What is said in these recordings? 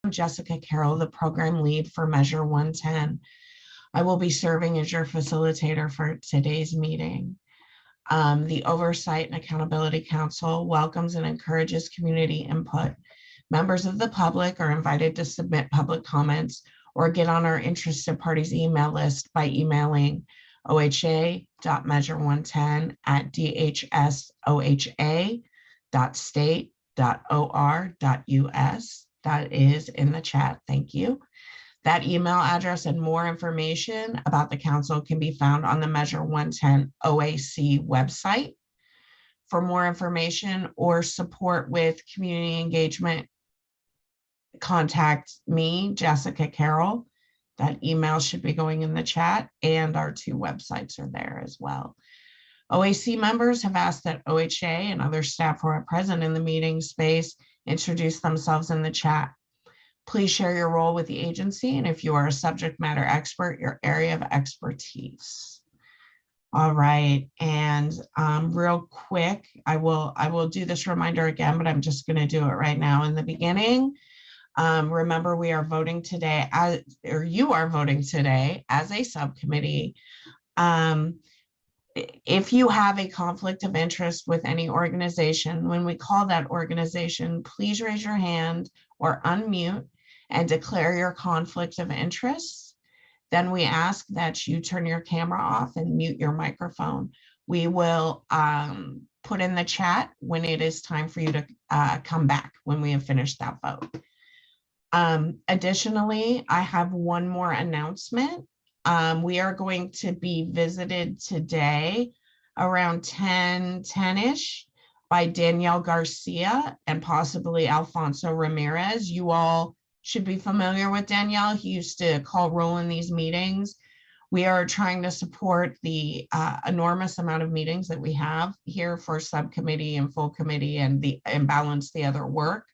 I'm Jessica Carroll, the program lead for Measure 110. I will be serving as your facilitator for today's meeting. The Oversight and Accountability Council welcomes and encourages community input. Members of the public are invited to submit public comments or get on our interested parties email list by emailing oha.measure110@dhsoha.state.or.us. That is in the chat. Thank you. That email address and more information about the council can be found on the Measure 110 OAC website. For more information or support with community engagement, contact me, Jessica Carroll. That email should be going in the chat, and our two websites are there as well. OAC members have asked that OHA and other staff who are present in the meeting space introduce themselves in the chat. Please share your role with the agency, and if you are a subject matter expert, your area of expertise. All right, and real quick, I will do this reminder again, but I'm just going to do it right now in the beginning. Remember, we are voting today, you are voting today as a subcommittee. If you have a conflict of interest with any organization, when we call that organization, please raise your hand or unmute and declare your conflict of interest. Then we ask that you turn your camera off and mute your microphone. We will put in the chat when it is time for you to come back when we have finished that vote. Additionally, I have one more announcement. We are going to be visited today around 10-ish by Danielle Garcia and possibly Alfonso Ramirez. You all should be familiar with Danielle. He used to call roll in these meetings. We are trying to support the enormous amount of meetings that we have here for subcommittee and full committee and balance the other work.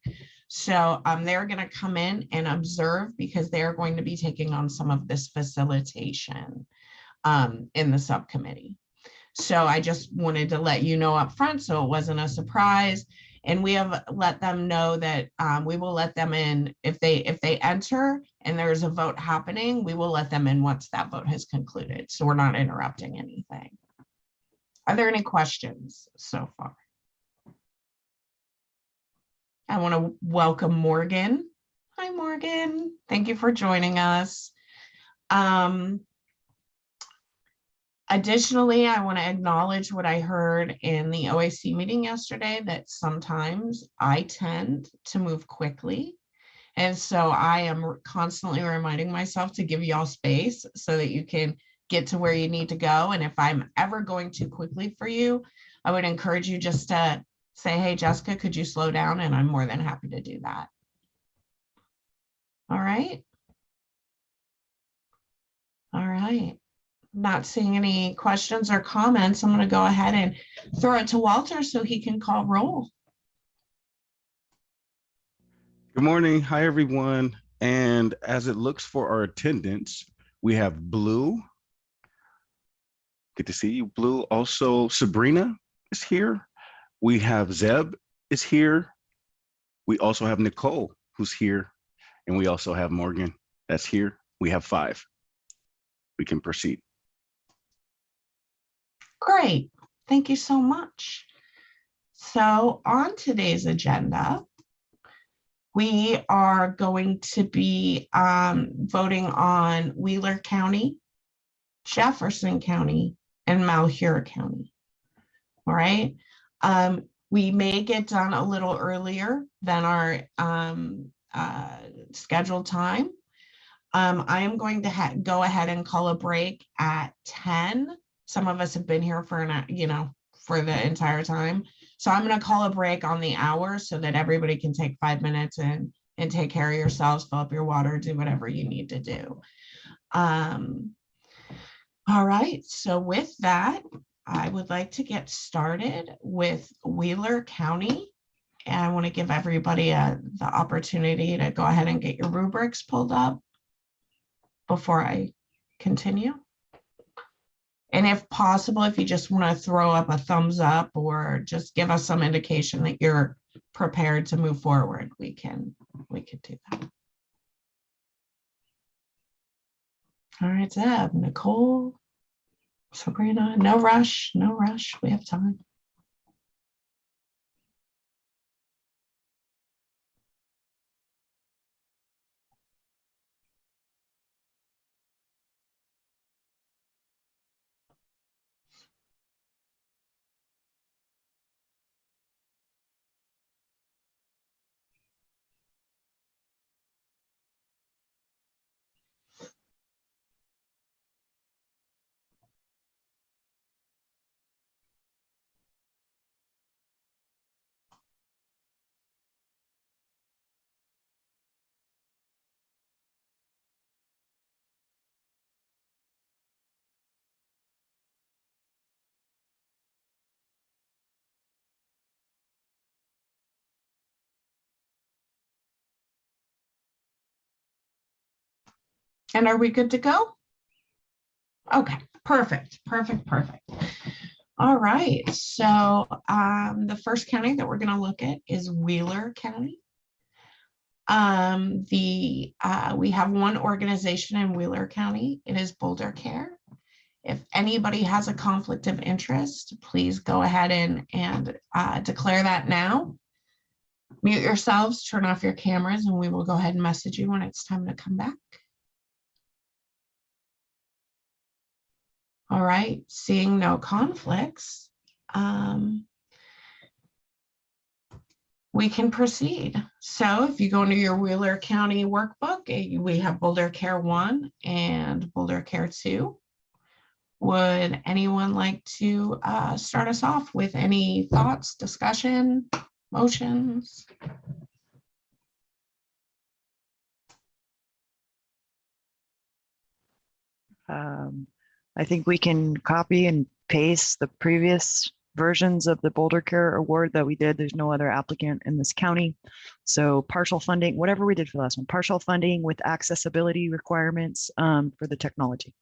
So they're going to come in and observe because they're going to be taking on some of this facilitation in the subcommittee. So I just wanted to let you know up front so it wasn't a surprise. And we have let them know that we will let them in if they enter and there's a vote happening, we will let them in once that vote has concluded. So we're not interrupting anything. Are there any questions so far? I want to welcome Morgan. Hi, Morgan. Thank you for joining us. Additionally, I want to acknowledge what I heard in the OAC meeting yesterday, that sometimes I tend to move quickly. And so I am constantly reminding myself to give y'all space so that you can get to where you need to go. And if I'm ever going too quickly for you, I would encourage you just to say, hey, Jessica, could you slow down? And I'm more than happy to do that. All right. All right. Not seeing any questions or comments. I'm going to go ahead and throw it to Walter so he can call roll. Good morning. Hi, everyone. And as it looks for our attendance, we have Blue. Good to see you, Blue. Also, Sabrina is here. We have Zeb is here. We also have Nicole who's here. And we also have Morgan that's here. We have 5. We can proceed. Great. Thank you so much. So on today's agenda, we are going to be voting on Wheeler County, Jefferson County, and Malheur County. All right. We may get done a little earlier than our scheduled time. I am going to go ahead and call a break at 10. Some of us have been here for for the entire time. So I'm going to call a break on the hour so that everybody can take 5 minutes and take care of yourselves, fill up your water, do whatever you need to do. All right. So with that, I would like to get started with Wheeler County. And I want to give everybody the opportunity to go ahead and get your rubrics pulled up before I continue. And if possible, if you just want to throw up a thumbs up or just give us some indication that you're prepared to move forward, we can do that. All right, Zeb, Nicole, Sabrina, no rush, we have time. And are we good to go? Okay, perfect. All right, so the first county that we're going to look at is Wheeler County. We have one organization in Wheeler County. It is Boulder Care. If anybody has a conflict of interest, please go ahead and declare that now. Mute yourselves, turn off your cameras, and we will go ahead and message you when it's time to come back. All right, seeing no conflicts, we can proceed. So if you go into your Wheeler County workbook, we have Boulder Care 1 and Boulder Care 2. Would anyone like to start us off with any thoughts, discussion, motions? I think we can copy and paste the previous versions of the Boulder Care Award that we did. There's no other applicant in this county. So partial funding, whatever we did for the last one, partial funding with accessibility requirements for the technology.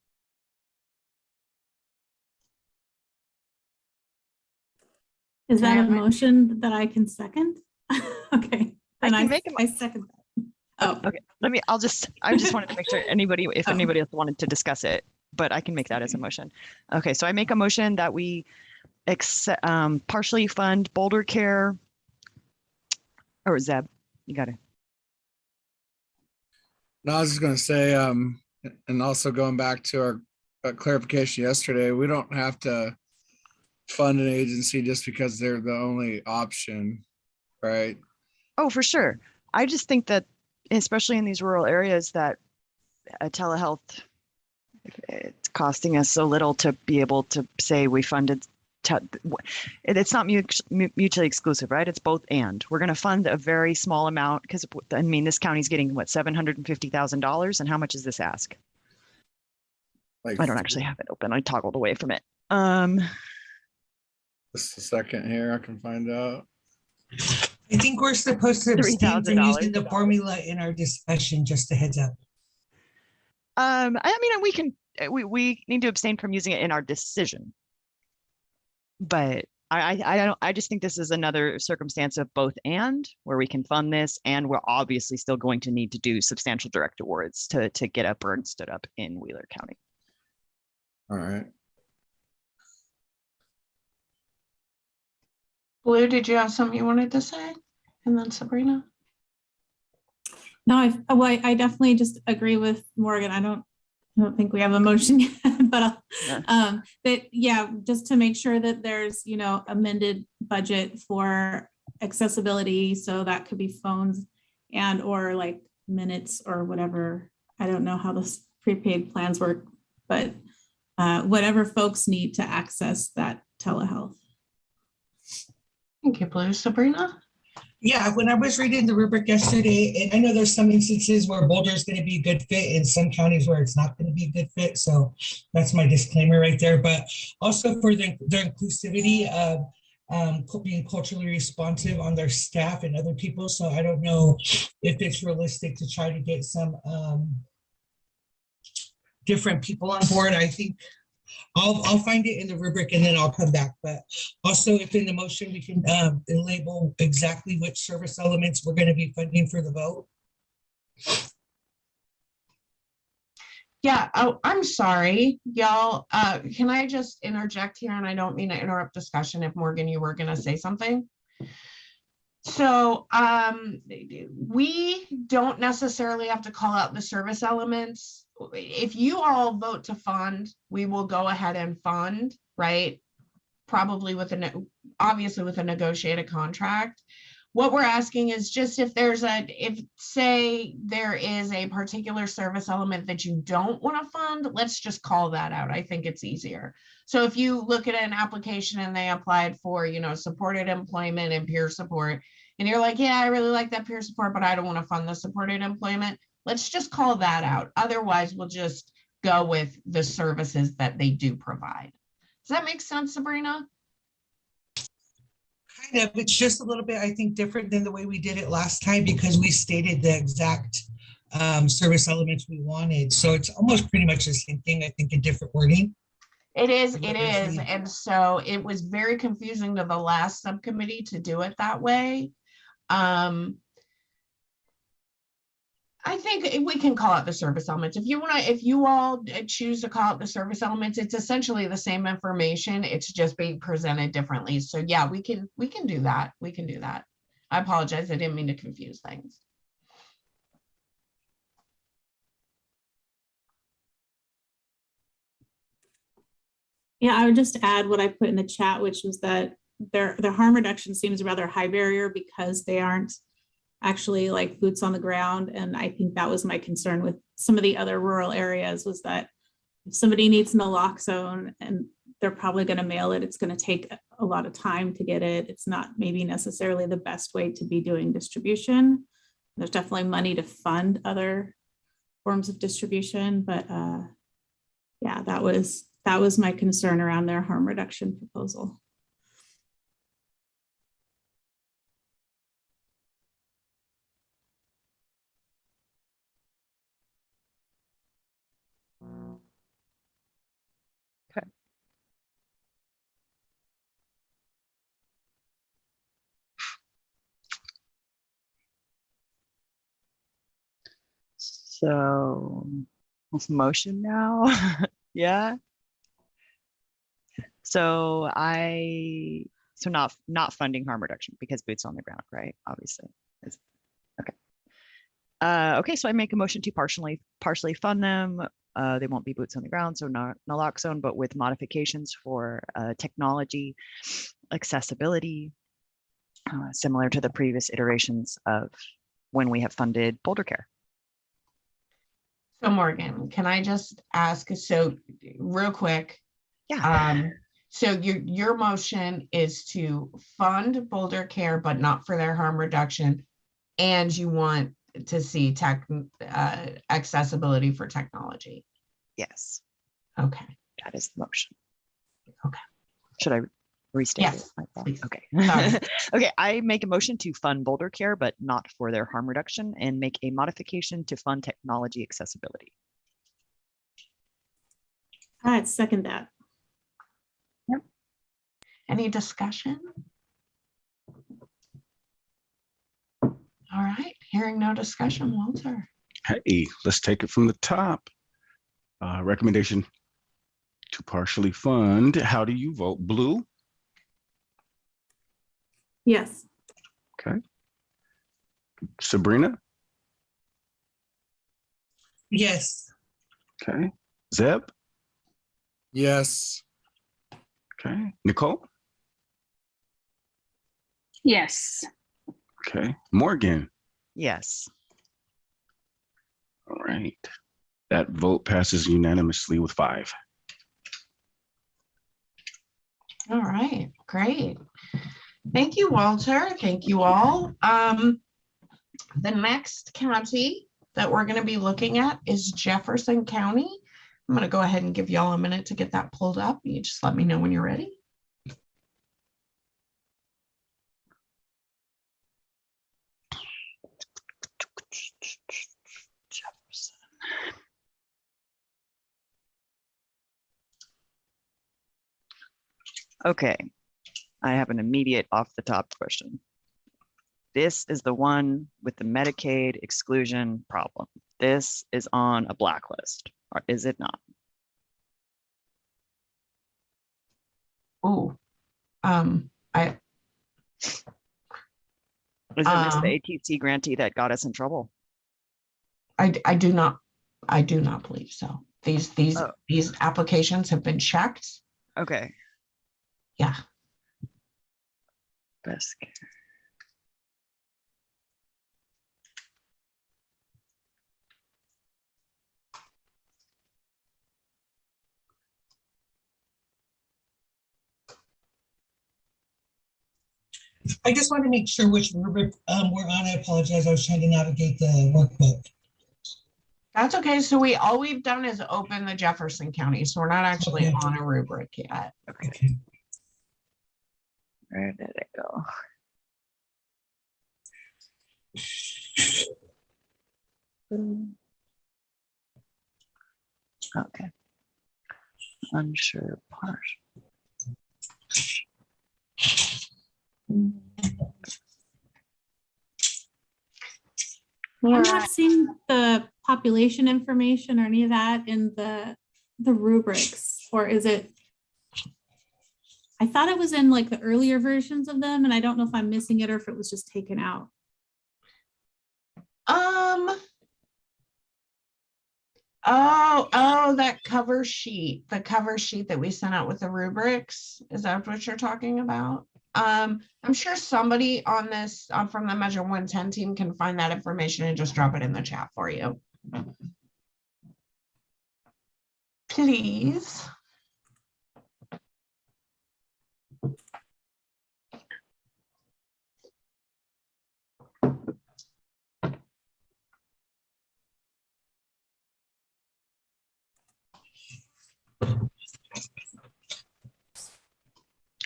Is that a motion that I can second? Okay. And I second that. Oh, okay. I just wanted to make sure anybody, if anybody else wanted to discuss it, but I can make that as a motion. Okay, so I make a motion that we partially fund Boulder Care, or Zeb, you got it. No, I was just going to say, and also going back to our clarification yesterday, we don't have to fund an agency just because they're the only option, right? Oh, for sure. I just think that, especially in these rural areas, that telehealth, it's costing us so little to be able to say we funded. It's not mutually exclusive, right? It's both and. We're going to fund a very small amount because, I mean, this county's getting what, $750,000, and how much is this ask? I don't actually have it open. I toggled away from it. Just a second here, I can find out. I think we're supposed to abstain from using the formula in our discussion, just a heads up. I mean, we need to abstain from using it in our decision. But I just think this is another circumstance of both and, where we can fund this, and we're obviously still going to need to do substantial direct awards to get a bird stood up in Wheeler County. All right. Blue, did you have something you wanted to say? And then Sabrina? no, I definitely just agree with Morgan. I don't think we have a motion yet, but yeah, just to make sure that there's, amended budget for accessibility. So that could be phones and or like minutes or whatever. I don't know how the prepaid plans work, but whatever folks need to access that telehealth. Thank you, Blue. Sabrina? Yeah, when I was reading the rubric yesterday, and I know there's some instances where Boulder is going to be a good fit and some counties where it's not going to be a good fit. So that's my disclaimer right there. But also for their inclusivity of being culturally responsive on their staff and other people. So I don't know if it's realistic to try to get some different people on board. I think I'll find it in the rubric and then I'll come back. But also if in the motion, we can label exactly which service elements we're going to be funding for the vote. Yeah, oh, I'm sorry, y'all. Can I just interject here? And I don't mean to interrupt discussion if Morgan, you were gonna say something. So we don't necessarily have to call out the service elements. If you all vote to fund, we will go ahead and fund, right? Probably with obviously with a negotiated contract. What we're asking is just if say there is a particular service element that you don't want to fund, let's just call that out. I think it's easier. So if you look at an application and they applied for, supported employment and peer support, and you're like, yeah, I really like that peer support, but I don't want to fund the supported employment, let's just call that out. Otherwise, we'll just go with the services that they do provide. Does that make sense, Sabrina? Kind of, it's just a little bit, I think, different than the way we did it last time because we stated the exact service elements we wanted. So it's almost pretty much the same thing, I think, in different wording. It is. And so it was very confusing to the last subcommittee to do it that way. I think we can call it the service elements. If you all choose to call it the service elements, it's essentially the same information. It's just being presented differently. So yeah, we can do that. We can do that. I apologize. I didn't mean to confuse things. Yeah, I would just add what I put in the chat, which was that their harm reduction seems a rather high barrier because they aren't actually like boots on the ground. And I think that was my concern with some of the other rural areas was that if somebody needs naloxone and they're probably going to mail it, it's going to take a lot of time to get it. It's not maybe necessarily the best way to be doing distribution. There's definitely money to fund other forms of distribution, but yeah, that was my concern around their harm reduction proposal. Okay. So, what's the motion now? Yeah. So not funding harm reduction because boots on the ground, right? Obviously. Okay. Okay, so I make a motion to partially fund them. They won't be boots on the ground, so not naloxone, but with modifications for technology, accessibility, similar to the previous iterations of when we have funded Boulder Care. So Morgan, can I just ask, so real quick, Yeah. so your motion is to fund Boulder Care, but not for their harm reduction, and you want to see accessibility for technology. Yes. Okay. That is the motion. Okay. Should I restate Yes, it like that? please. Okay. Sorry. Okay, I make a motion to fund Boulder Care, but not for their harm reduction, and make a modification to fund technology accessibility. I'd second that. Yep. Any discussion? All right, hearing no discussion, Walter. Hey, let's take it from the top. Recommendation to partially fund. How do you vote? Blue? Yes. Okay. Sabrina? Yes. Okay. Zeb? Yes. Okay. Nicole? Yes. Okay. Morgan? Yes. All right. That vote passes unanimously with 5. All right, great. Thank you, Walter. Thank you all. The next county that we're going to be looking at is Jefferson County. I'm going to go ahead and give y'all a minute to get that pulled up. You just let me know when you're ready. Jefferson. Okay, I have an immediate off the top question. This is the one with the Medicaid exclusion problem. This is on a blacklist, or is it not? Ooh, I, Isn't this Um, the ATC grantee that got us in trouble? I do not, I do not believe so. Oh. These applications have been checked. Okay. Yeah. Best care. I just want to make sure which rubric we're on. I apologize. I was trying to navigate the workbook. That's okay. So all we've done is open the Jefferson County. So we're not actually Okay. on a rubric yet. Okay. Where did it go? Okay. Unsure part. I'm not seeing the population information or any of that in the rubrics, or is it? I thought it was in like the earlier versions of them, and I don't know if I'm missing it or if it was just taken out. Oh, that cover sheet, the cover sheet that we sent out with the rubrics. Is that what you're talking about? I'm sure somebody on this from the Measure 110 team can find that information and just drop it in the chat for you. Please.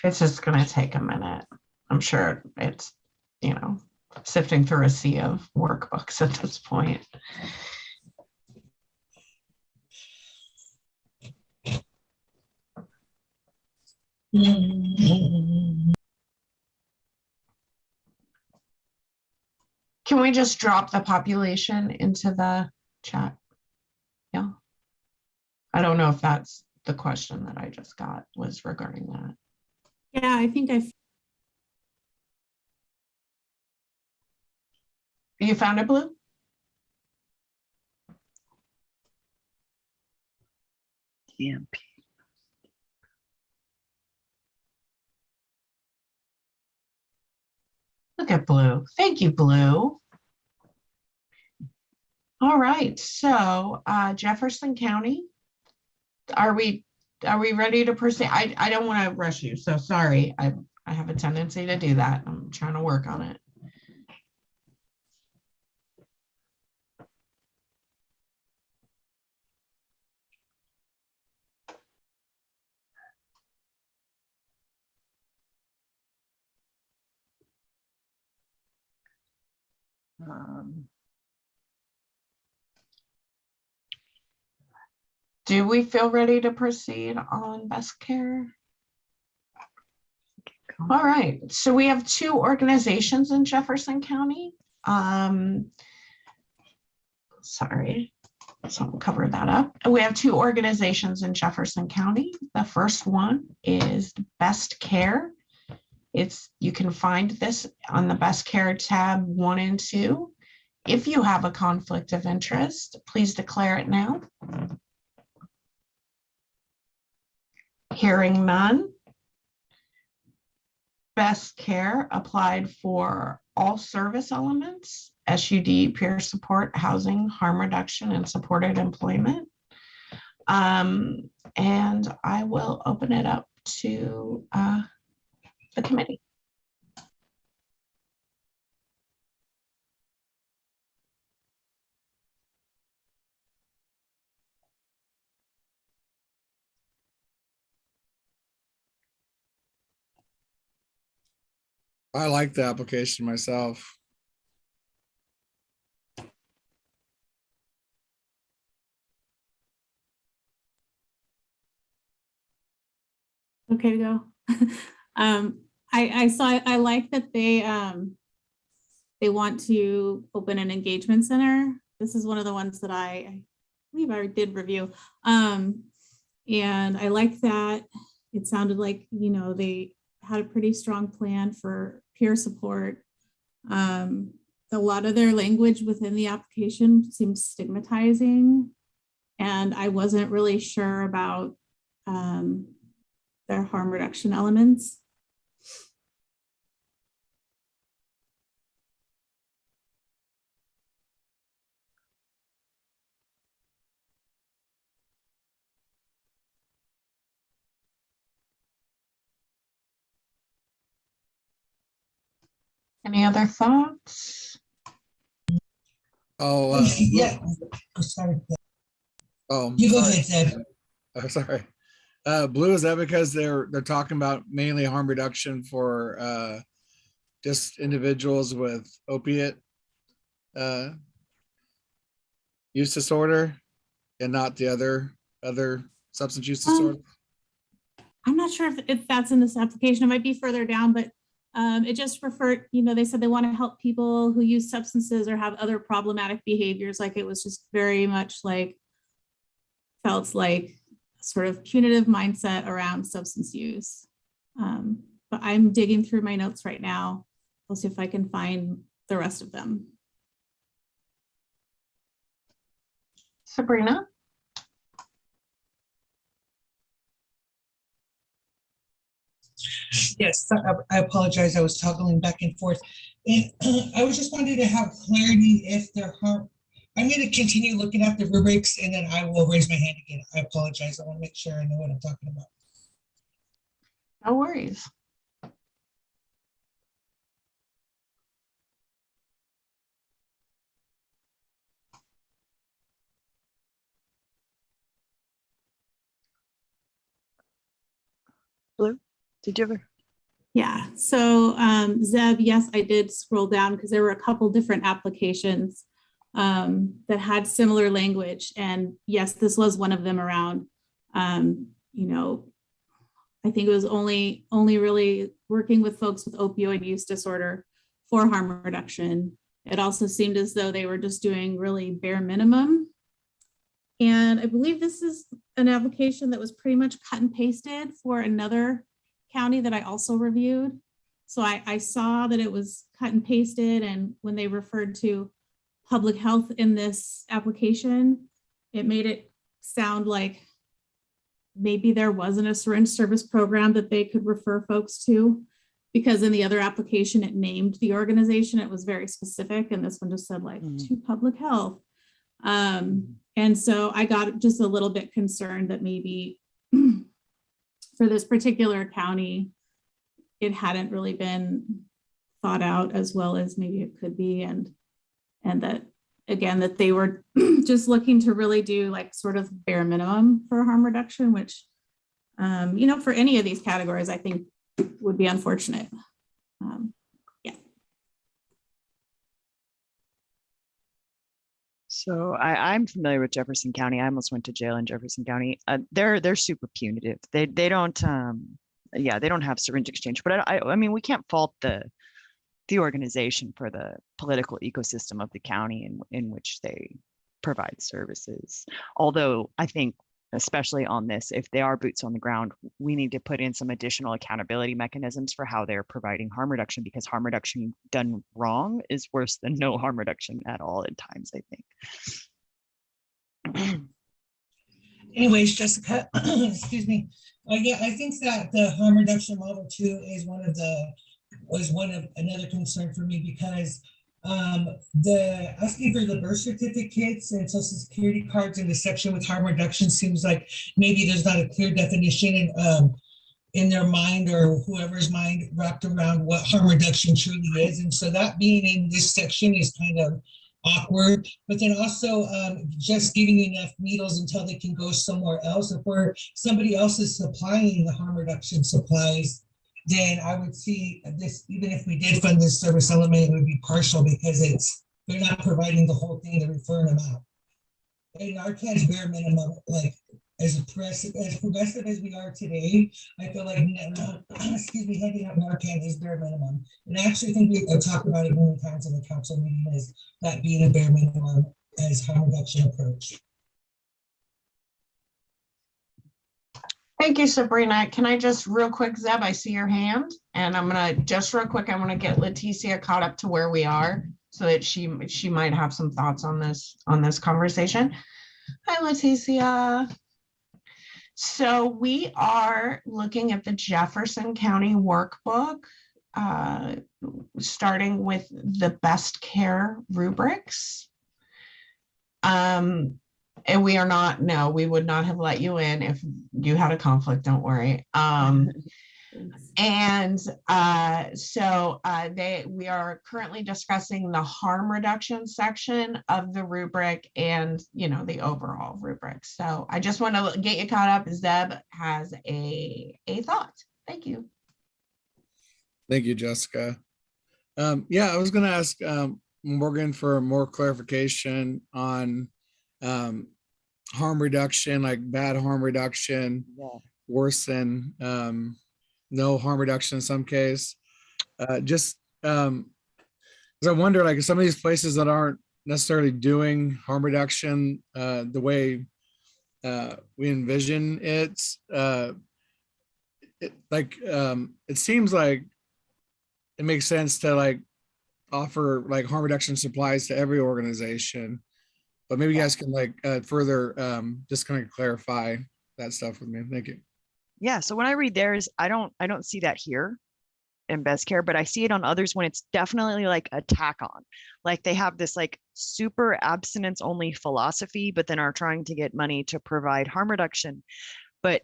It's just going to take a minute. I'm sure it's, sifting through a sea of workbooks at this point. Can we just drop the population into the chat? Yeah. I don't know if that's the question that I just got was regarding that. Yeah, I think You found it, Blue? EMP. Look at Blue. Thank you, Blue. All right. So Jefferson County, are we ready to proceed? I don't want to rush you. So sorry. I have a tendency to do that. I'm trying to work on it. Do we feel ready to proceed on best care? All right, so we have two organizations in Jefferson County. Sorry, so we'll cover that up. We have two organizations in Jefferson County. The first one is Best Care. You can find this on the Best Care tab 1 and 2. If you have a conflict of interest, please declare it now. Hearing none. Best Care applied for all service elements, SUD, peer support, housing, harm reduction, and supported employment. And I will open it up to the committee. I like the application myself. okay to go. I like that they want to open an engagement center. This is one of the ones that I believe I did review. And I like that. It sounded like, you know, they had a pretty strong plan for peer support. A lot of their language within the application seems stigmatizing, and I wasn't really sure about their harm reduction elements. Any other thoughts? Oh, Yeah. Oh, sorry. oh, You go sorry. ahead, Zeb. Oh, sorry. Blue, is that because they're talking about mainly harm reduction for just individuals with opiate use disorder and not the other substance use disorder? I'm not sure if that's in this application. It might be further down, but it just referred, you know, they said they want to help people who use substances or have other problematic behaviors. Like it was just very much like, felt like sort of punitive mindset around substance use. But I'm digging through my notes right now. We'll see if I can find the rest of them. Sabrina? Yes, I apologize. I was toggling back and forth. And I was just wanting to have clarity if there are, I'm going to continue looking at the rubrics and then I will raise my hand again. I apologize. I want to make sure I know what I'm talking about. No worries. Blue, did you ever? Yeah, so Zeb, yes, I did scroll down because there were a couple different applications that had similar language. And yes, this was one of them around, you know, I think it was only really working with folks with opioid use disorder for harm reduction. It also seemed as though they were just doing really bare minimum. And I believe this is an application that was pretty much cut and pasted for another county that I also reviewed. So I saw that it was cut and pasted, and when they referred to public health in this application, it made it sound like maybe there wasn't a syringe service program that they could refer folks to, because in the other application, it named the organization. It was very specific, and this one just said like to public health. And so I got just a little bit concerned that maybe for this particular county, it hadn't really been thought out as well as maybe it could be. And that, again, that they were just looking to really do like sort of bare minimum for harm reduction, which, you know, for any of these categories, I think would be unfortunate. Yeah. So I'm familiar with Jefferson County. I almost went to jail in Jefferson County. They're super punitive. They don't yeah, they don't have syringe exchange. But I mean, we can't fault the organization for the political ecosystem of the county in which they provide services. Although I think, especially on this, if they are boots on the ground, we need to put in some additional accountability mechanisms for how they're providing harm reduction, because harm reduction done wrong is worse than no harm reduction at all at times, I think. Anyways, Jessica, excuse me. Yeah, I think that the harm reduction model too was one of another concern for me, because the asking for the birth certificates and social security cards in the section with harm reduction seems like maybe there's not a clear definition in their mind or whoever's mind wrapped around what harm reduction truly is. And so that being in this section is kind of awkward, but then also just giving enough needles until they can go somewhere else. If somebody else is supplying the harm reduction supplies, then I would see this, even if we did fund this service element, it would be partial, because they're not providing the whole thing, they're referring them out. And Narcan's bare minimum, like as progressive as we are today, I feel like, excuse me, handing out Narcan is bare minimum. And I actually think we talked about it many times in the council meeting, is that being a bare minimum as harm reduction approach. Thank you, Sabrina. Can I just real quick, Zeb, I see your hand, and I'm gonna just real quick, I want to get Leticia caught up to where we are so that she might have some thoughts on this conversation. Hi, Leticia. So we are looking at the Jefferson County workbook, starting with the best care rubrics. And we are not, no, we would not have let you in if you had a conflict, don't worry. And we are currently discussing the harm reduction section of the rubric and, the overall rubric. So I just want to get you caught up. Zeb has a thought. Thank you. Thank you, Jessica. Yeah, I was going to ask Morgan for more clarification on harm reduction, like bad harm reduction, worse than no harm reduction in some case. Because I wonder, like, some of these places that aren't necessarily doing harm reduction the way we envision it, it seems like it makes sense to like offer like harm reduction supplies to every organization, but maybe you guys can like further just kind of clarify that stuff with me. Thank you. Yeah. So when I read theirs, I don't see that here in Best Care, but I see it on others when it's definitely like a tack on. Like they have this like super abstinence only philosophy, but then are trying to get money to provide harm reduction, but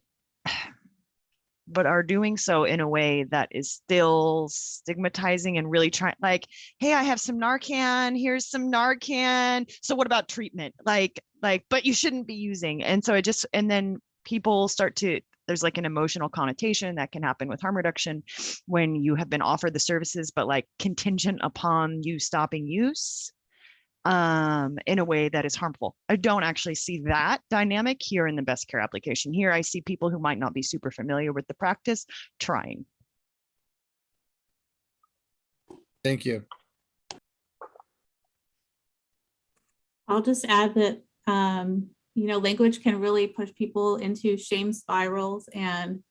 are doing so in a way that is still stigmatizing and really trying, like, hey, I have some Narcan, here's some Narcan. So what about treatment? Like, but you shouldn't be using. And so and then people start to, there's like an emotional connotation that can happen with harm reduction when you have been offered the services, but like contingent upon you stopping use in a way that is harmful. I don't actually see that dynamic here in the Best Care application. Here I see people who might not be super familiar with the practice trying. Thank you. I'll just add that, language can really push people into shame spirals, and,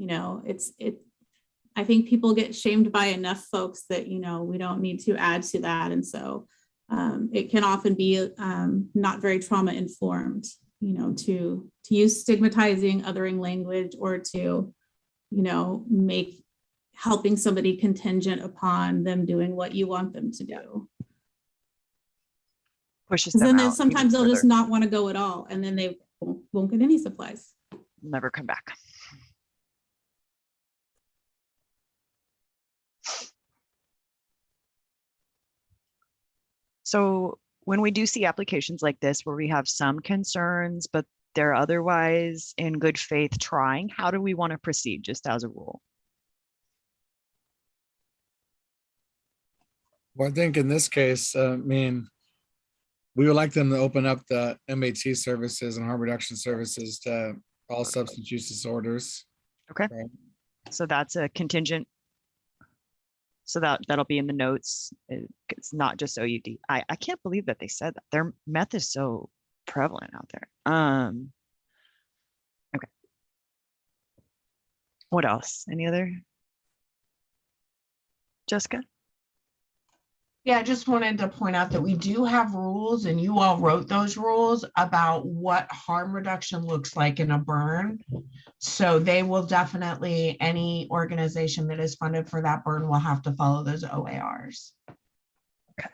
I think people get shamed by enough folks that, we don't need to add to that. And so it can often be not very trauma informed, to use stigmatizing, othering language, or to, make helping somebody contingent upon them doing what you want them to do. Pushes them. Then out sometimes they'll just not want to go at all, and then they won't get any supplies. Never come back. So when we do see applications like this, where we have some concerns, but they're otherwise in good faith trying, how do we want to proceed just as a rule? Well, I think in this case, we would like them to open up the MAT services and harm reduction services to all substance use disorders. Okay. Right. So that's a contingent. So that'll be in the notes. It's not just OUD. I can't believe that they said that. Their meth is so prevalent out there. Okay. What else? Any other? Jessica? Yeah, I just wanted to point out that we do have rules, and you all wrote those rules about what harm reduction looks like in a burn. So they will definitely, any organization that is funded for that burn will have to follow those OARs. Okay.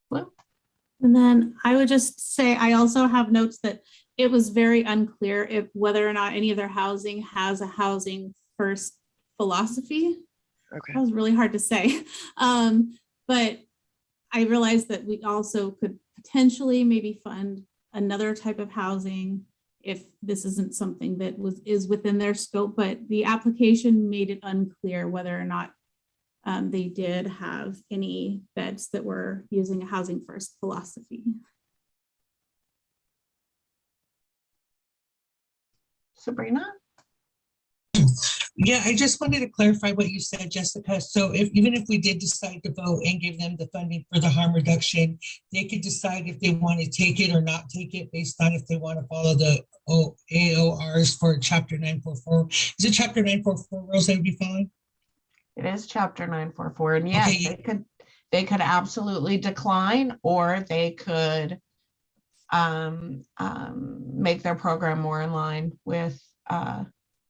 Well, and then I would just say, I also have notes that it was very unclear if whether or not any of their housing has a housing first philosophy. Okay. That was really hard to say. But I realized that we also could potentially maybe fund another type of housing if this isn't something that is within their scope, but the application made it unclear whether or not they did have any beds that were using a housing first philosophy. Sabrina? Yeah, I just wanted to clarify what you said, Jessica. So even if we did decide to vote and give them the funding for the harm reduction, they could decide if they want to take it or not take it based on if they want to follow the AORs for Chapter 944. Is it Chapter 944 rules they would be following? It is Chapter 944, and yes, Okay. they could absolutely decline, or they could make their program more in line with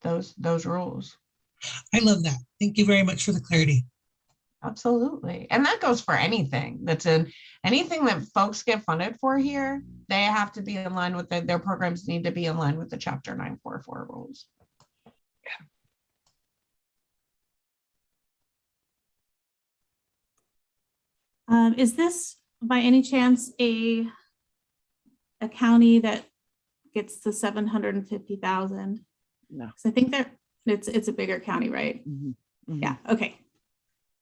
those rules. I love that. Thank you very much for the clarity. Absolutely. And that goes for anything anything that folks get funded for here, they have to be in line with their programs need to be in line with the Chapter 944 rules. Is this by any chance a county that gets the 750,000? No. I think that it's a bigger county, right? Mm-hmm. Yeah. Okay.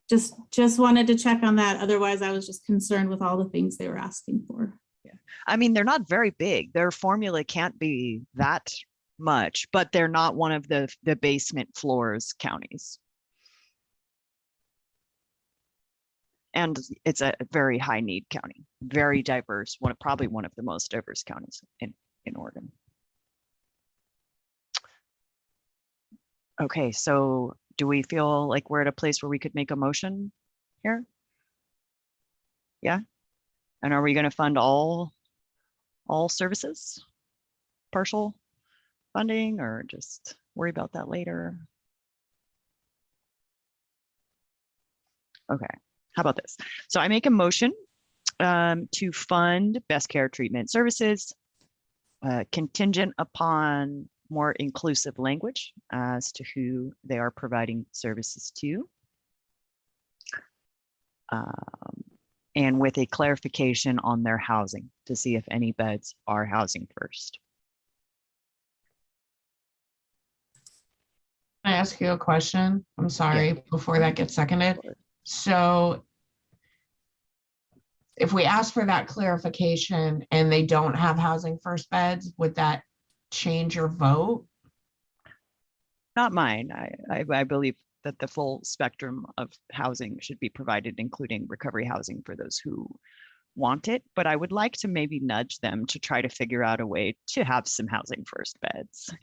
Just wanted to check on that. Otherwise, I was just concerned with all the things they were asking for. Yeah. I mean, they're not very big. Their formula can't be that much, but they're not one of the basement floors counties. And it's a very high need county, very diverse, probably one of the most diverse counties in Oregon. Okay, so do we feel like we're at a place where we could make a motion here? Yeah. And are we going to fund all services? Partial funding, or just worry about that later? Okay, how about this? So I make a motion to fund best care treatment services contingent upon more inclusive language as to who they are providing services to. And with a clarification on their housing to see if any beds are housing first. Can I ask you a question? I'm sorry, before that gets seconded. So if we ask for that clarification and they don't have housing first beds, would that change your vote? Not mine. I believe that the full spectrum of housing should be provided, including recovery housing for those who want it. But I would like to maybe nudge them to try to figure out a way to have some housing first beds.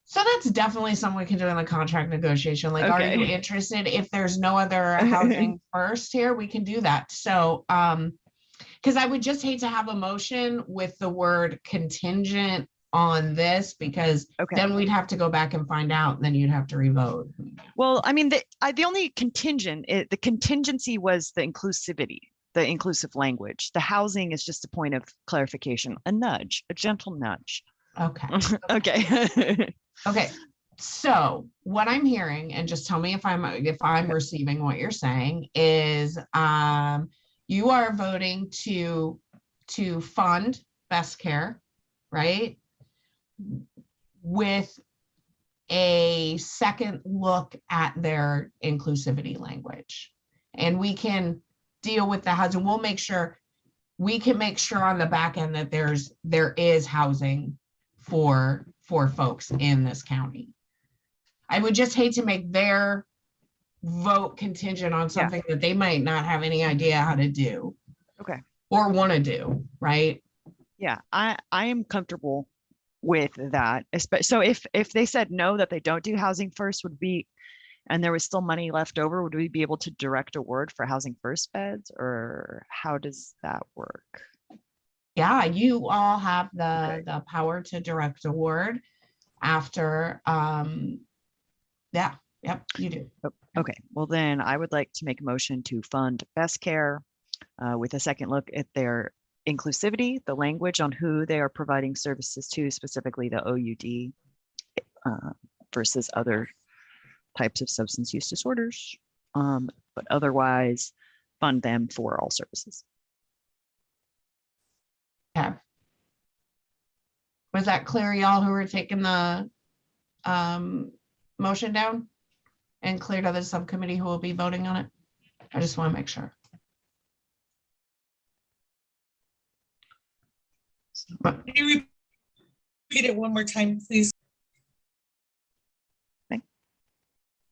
So that's definitely something we can do in the contract negotiation. Like, are you interested? If there's no other housing first here, we can do that. So, because I would just hate to have a motion with the word contingent on this, because then we'd have to go back and find out, and then you'd have to revote. Well, I mean, the only the contingency was the inclusivity, the inclusive language. The housing is just a point of clarification, a nudge, a gentle nudge. Okay. Okay. Okay. So what I'm hearing, and just tell me if I'm receiving what you're saying, is you are voting to fund best care, right? With a second look at their inclusivity language. And we can deal with the housing. We'll make sure, we can make sure on the back end that there is housing for folks in this county. I would just hate to make their vote contingent on something that they might not have any idea how to do. Okay. Or want to do, right? Yeah, I am comfortable with that. So if they said no, that they don't do housing first, and there was still money left over, would we be able to direct award for housing first beds, or how does that work? Yeah, you all have the power to direct award after, you do. Okay, well then I would like to make a motion to fund best care with a second look at their inclusivity, the language on who they are providing services to, specifically the OUD versus other types of substance use disorders, but otherwise fund them for all services. Okay. Was that clear, y'all who were taking the motion down? and clear to the subcommittee who will be voting on it? I just want to make sure. But Can you repeat it one more time, please? Do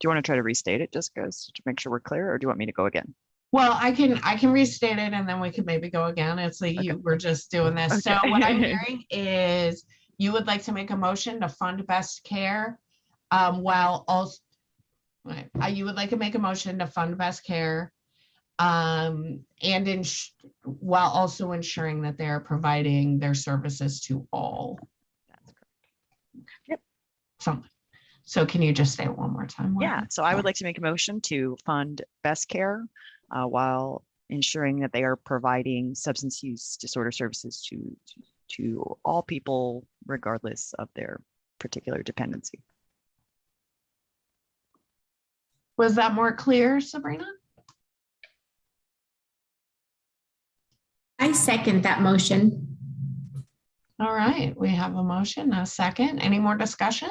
you want to try to restate it, Jessica, to make sure we're clear, or do you want me to go again? well, I can restate it and then we could maybe go again. It's like you were just doing this. So Okay. what I'm hearing is you would like to make a motion to fund best care while also you would like to make a motion to fund best care and while also ensuring that they are providing their services to all. That's correct. Yep. Something. So can you just say it one more time? Yeah, Morgan? so I would like to make a motion to fund best care while ensuring that they are providing substance use disorder services to all people, regardless of their particular dependency. Was that more clear, Sabrina? I second that motion. All right, we have a motion, a second. Any more discussion?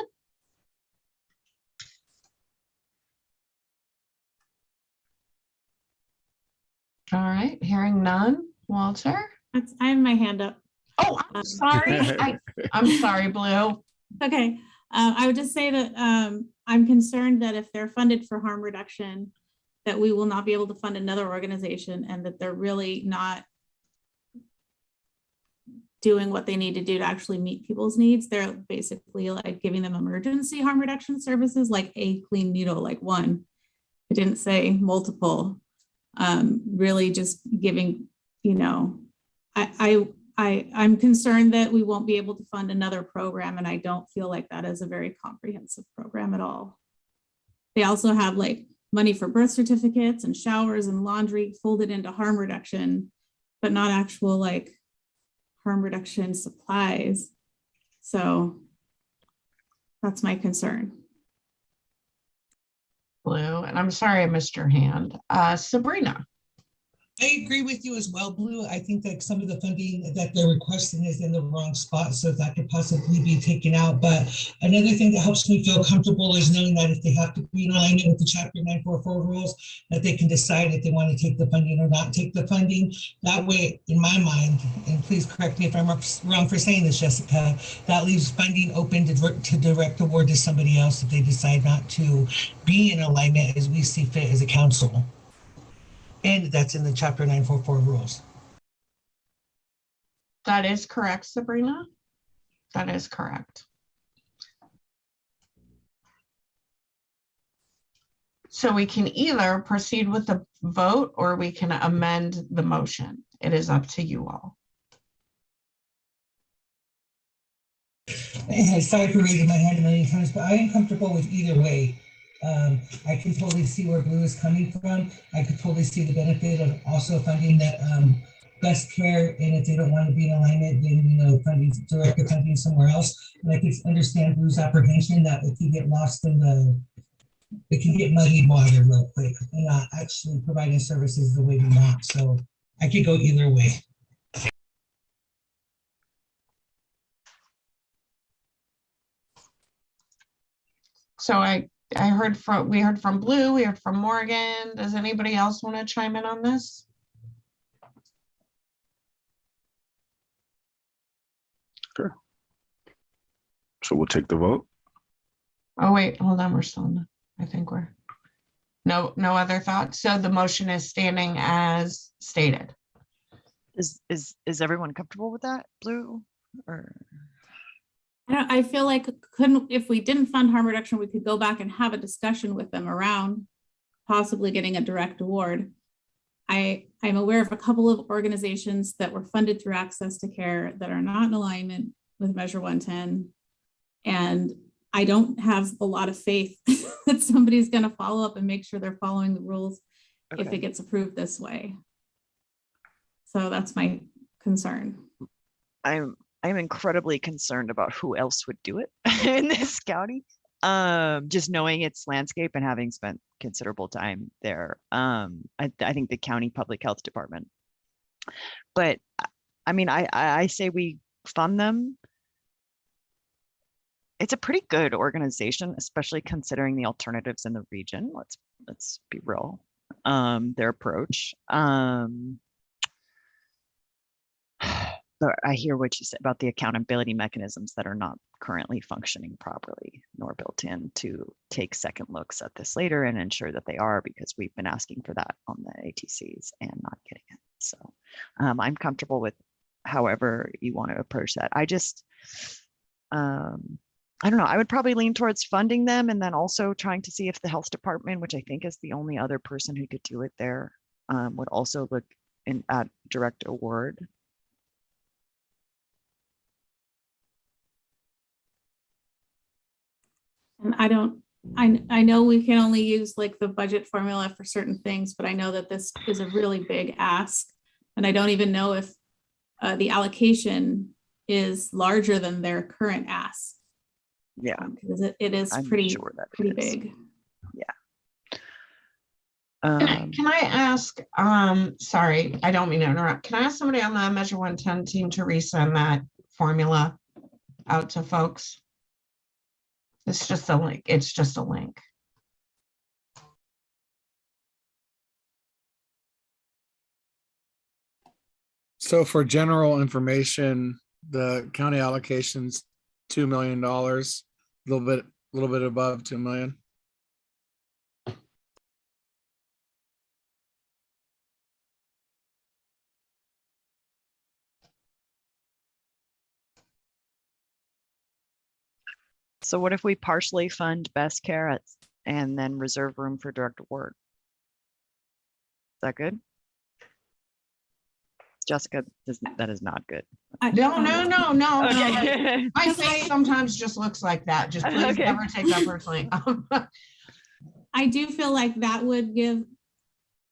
All right, hearing none. Walter? I have my hand up. Oh, I'm sorry. I'm sorry, Blue. Okay, I would just say that I'm concerned that if they're funded for harm reduction, that we will not be able to fund another organization and that they're really not doing what they need to do to actually meet people's needs. They're basically like giving them emergency harm reduction services, like a clean needle, like one. It didn't say multiple. Really just giving, you know, I'm concerned that we won't be able to fund another program, and I don't feel like that is a very comprehensive program at all. They also have like money for birth certificates and showers and laundry folded into harm reduction, but not actual like harm reduction supplies. So that's my concern. Blue, and I'm sorry I missed your hand. Sabrina? I agree with you as well, Blue. I think that some of the funding that they're requesting is in the wrong spot, so that could possibly be taken out. But another thing that helps me feel comfortable is knowing that if they have to be in alignment with the Chapter 944 rules, that they can decide if they want to take the funding or not take the funding. That way, in my mind, and please correct me if I'm wrong for saying this, Jessica, that leaves funding open to direct award to somebody else if they decide not to be in alignment as we see fit as a council. And that's in the Chapter 944 rules. That is correct, Sabrina. That is correct. So we can either proceed with the vote or we can amend the motion. It is up to you all. Sorry for raising my hand a million times, but I am comfortable with either way. I can totally see where Blue is coming from. I could totally see the benefit of also funding that best care, and if they don't want to be in alignment, then funding direct funding somewhere else. And I can understand Blue's apprehension that if you get lost in it can get muddy water real quick and not actually providing services the way we want. So I could go either way. So we heard from Blue, we heard from Morgan. Does anybody else want to chime in on this? Sure. So we'll take the vote. Oh, wait, hold on. We're still in, I think we're, no other thoughts. So the motion is standing as stated. Is everyone comfortable with that, Blue? Or I feel like if we didn't fund harm reduction, we could go back and have a discussion with them around possibly getting a direct award. I'm aware of a couple of organizations that were funded through Access to Care that are not in alignment with Measure 110. And I don't have a lot of faith that somebody's going to follow up and make sure they're following the rules if it gets approved this way. So that's my concern. I'm incredibly concerned about who else would do it in this county. Just knowing its landscape and having spent considerable time there. I think the county public health department. But I mean, I say we fund them it's a pretty good organization, especially considering the alternatives in the region. Let's be real. Their approach. But I hear what you said about the accountability mechanisms that are not currently functioning properly nor built in to take second looks at this later and ensure that they are, because we've been asking for that on the ATCs and not getting it. So I'm comfortable with however you want to approach that. I just, I don't know, I would probably lean towards funding them and then also trying to see if the health department, which I think is the only other person who could do it there, would also look at direct award. And I know we can only use like the budget formula for certain things, but I know that this is a really big ask. And I don't even know if the allocation is larger than their current ask. Yeah, Because it is I'm pretty, sure that it pretty is. big. Can I ask, sorry, I don't mean to interrupt. Can I ask somebody on the Measure 110 team to resend that formula out to folks? It's just a link. It's just a link. So for general information, the county allocation's $2 million, a little bit above 2 million. So what if we partially fund best care and then reserve room for direct award? Is that good? Jessica, that is not good. No. Okay. My face sometimes just looks like that. Just please Okay. never take that personally. I do feel like that would give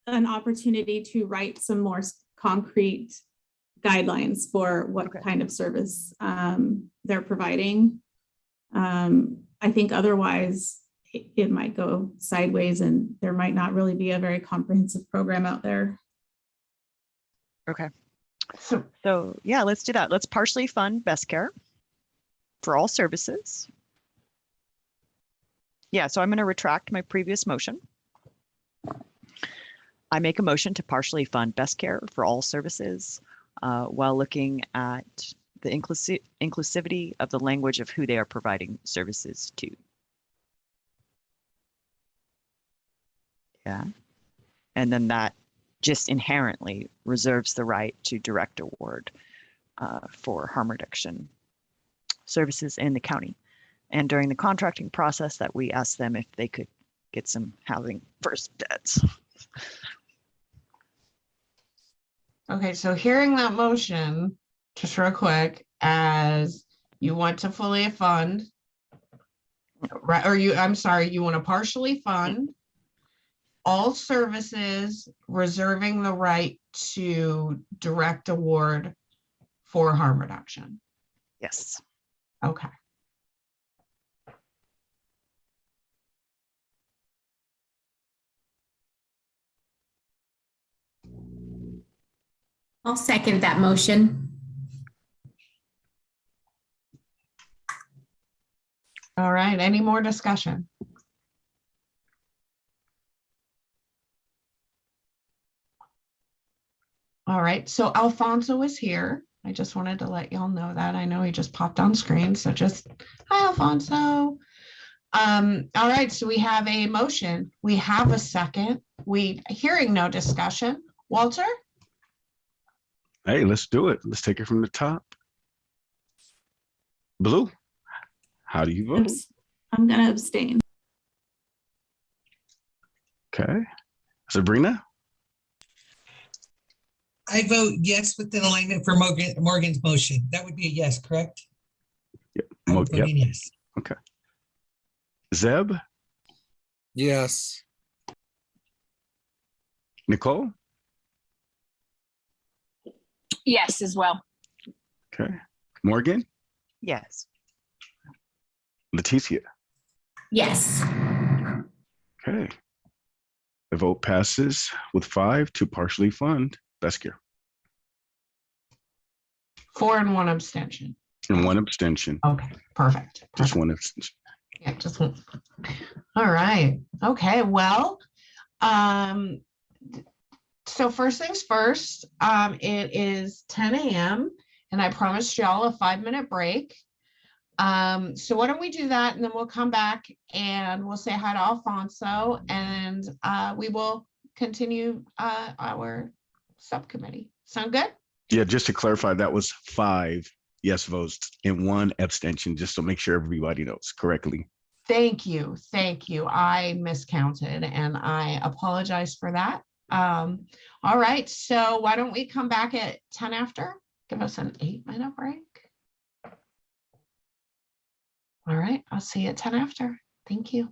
an opportunity to write some more concrete guidelines for what kind of service they're providing. I think otherwise it might go sideways and there might not really be a very comprehensive program out there. Okay. So yeah, let's do that. Let's partially fund best care for all services. Yeah, so I'm going to retract my previous motion. I make a motion to partially fund best care for all services while looking at the inclusivity of the language of who they are providing services to. Yeah. And then that just inherently reserves the right to direct award for harm reduction services in the county. And during the contracting process that we asked them if they could get some housing first debts. Okay, so hearing that motion, just real quick, as you want to fully fund, right, or I'm sorry, you want to partially fund all services, reserving the right to direct award for harm reduction. Yes. Okay. I'll second that motion. All right, any more discussion? All right, so Alfonso is here. I just wanted to let y'all know that. I know he just popped on screen, so just, hi, Alfonso. All right, so we have a motion. We have a second. Hearing no discussion. Walter? Hey, let's do it. Let's take it from the top. Blue, how do you vote? I'm going to abstain. Okay. Sabrina? I vote yes within alignment for Morgan's motion. That would be a yes, correct? Yep. I'm Yep. voting yes. Okay. Zeb? Yes. Nicole? Yes, as well. Okay. Morgan? Yes. Leticia? Yes. Okay. The vote passes with 5 to partially fund best care. 4 and 1 abstention. And one abstention. Okay, perfect. Just perfect. one abstention. Yeah, just one. All right. Okay, well, um, so first things first, it is 10 a.m. and I promised y'all a 5-minute break. So why don't we do that and then we'll come back and we'll say hi to Alfonso and we will continue our subcommittee. Sound good? Yeah, just to clarify, that was 5 yes votes and 1 abstention, just to make sure everybody knows correctly. Thank you. Thank you. I miscounted and I apologize for that. All right. So why don't we come back at 10 after? Give us an 8-minute break. All right. I'll see you at 10 after. Thank you.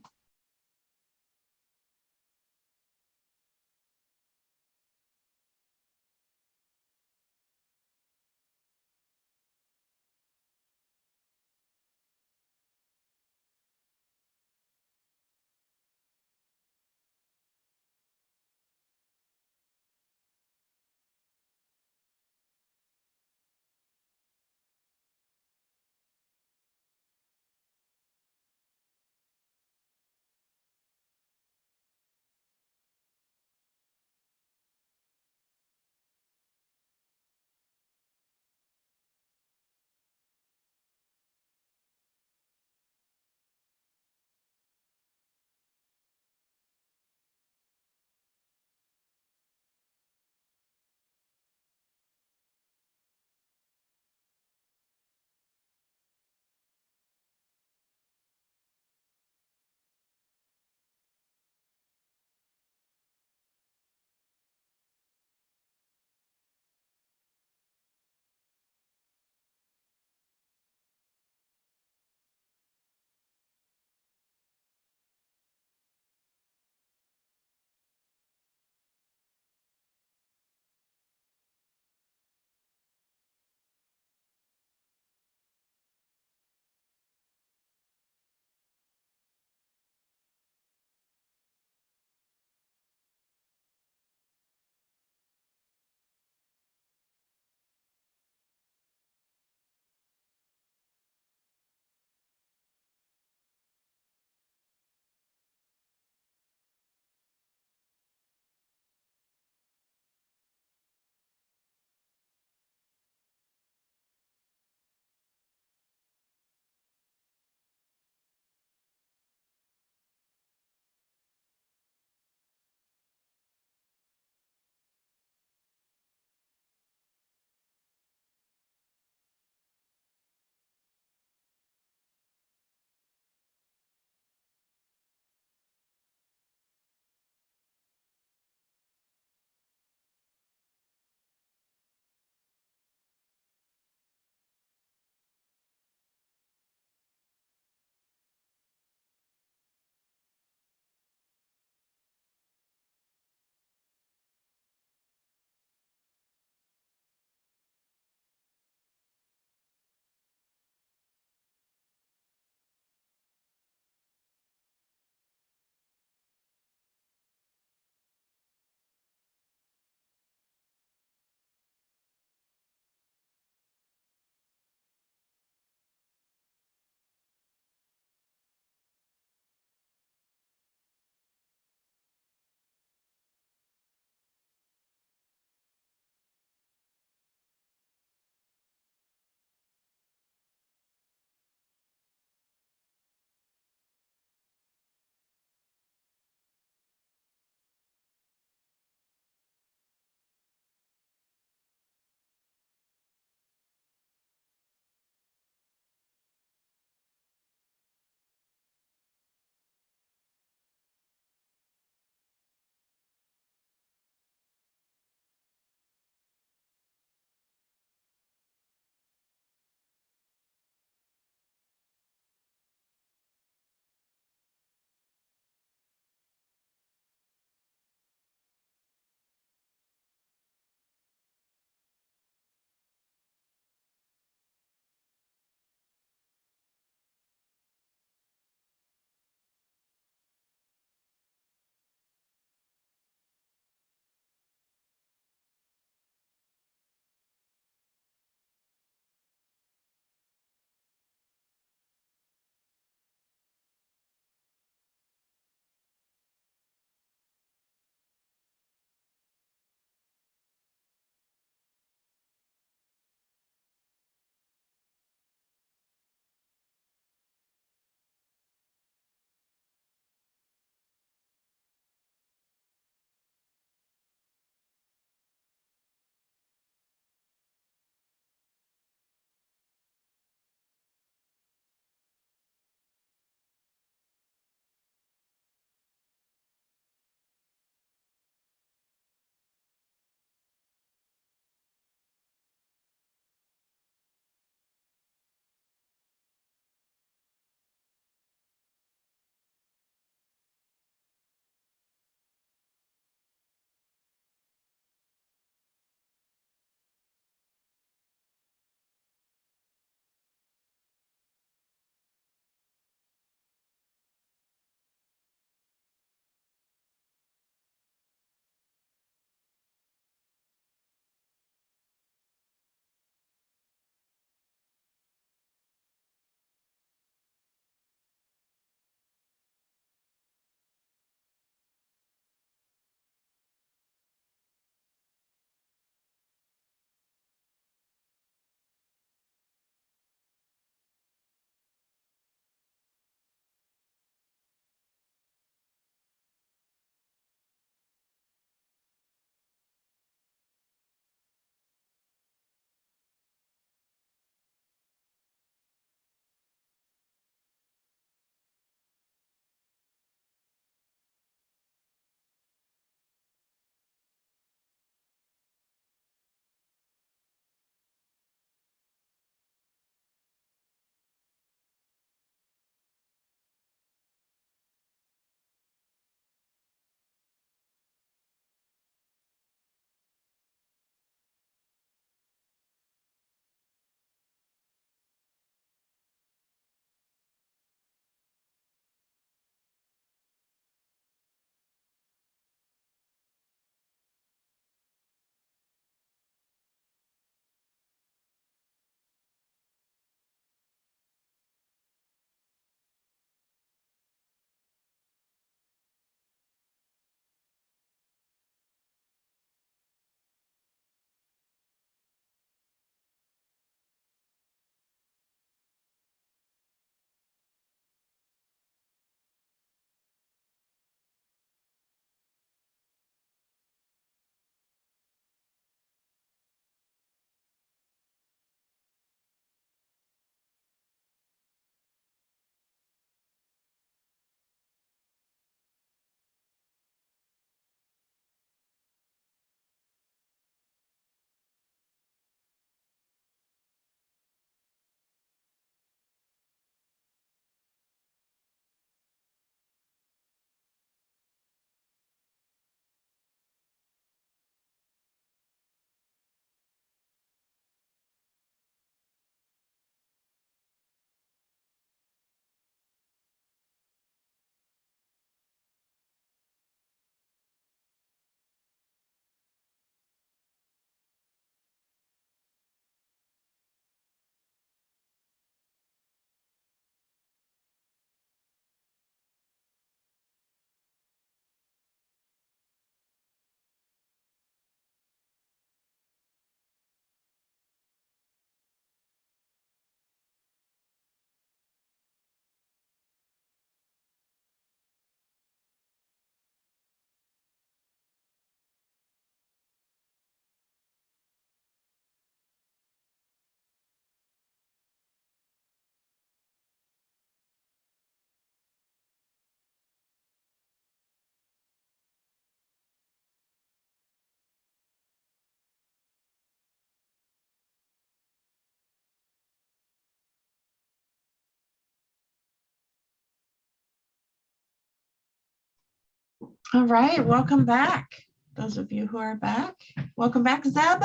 All right, welcome back. Those of you who are back, welcome back, Zeb.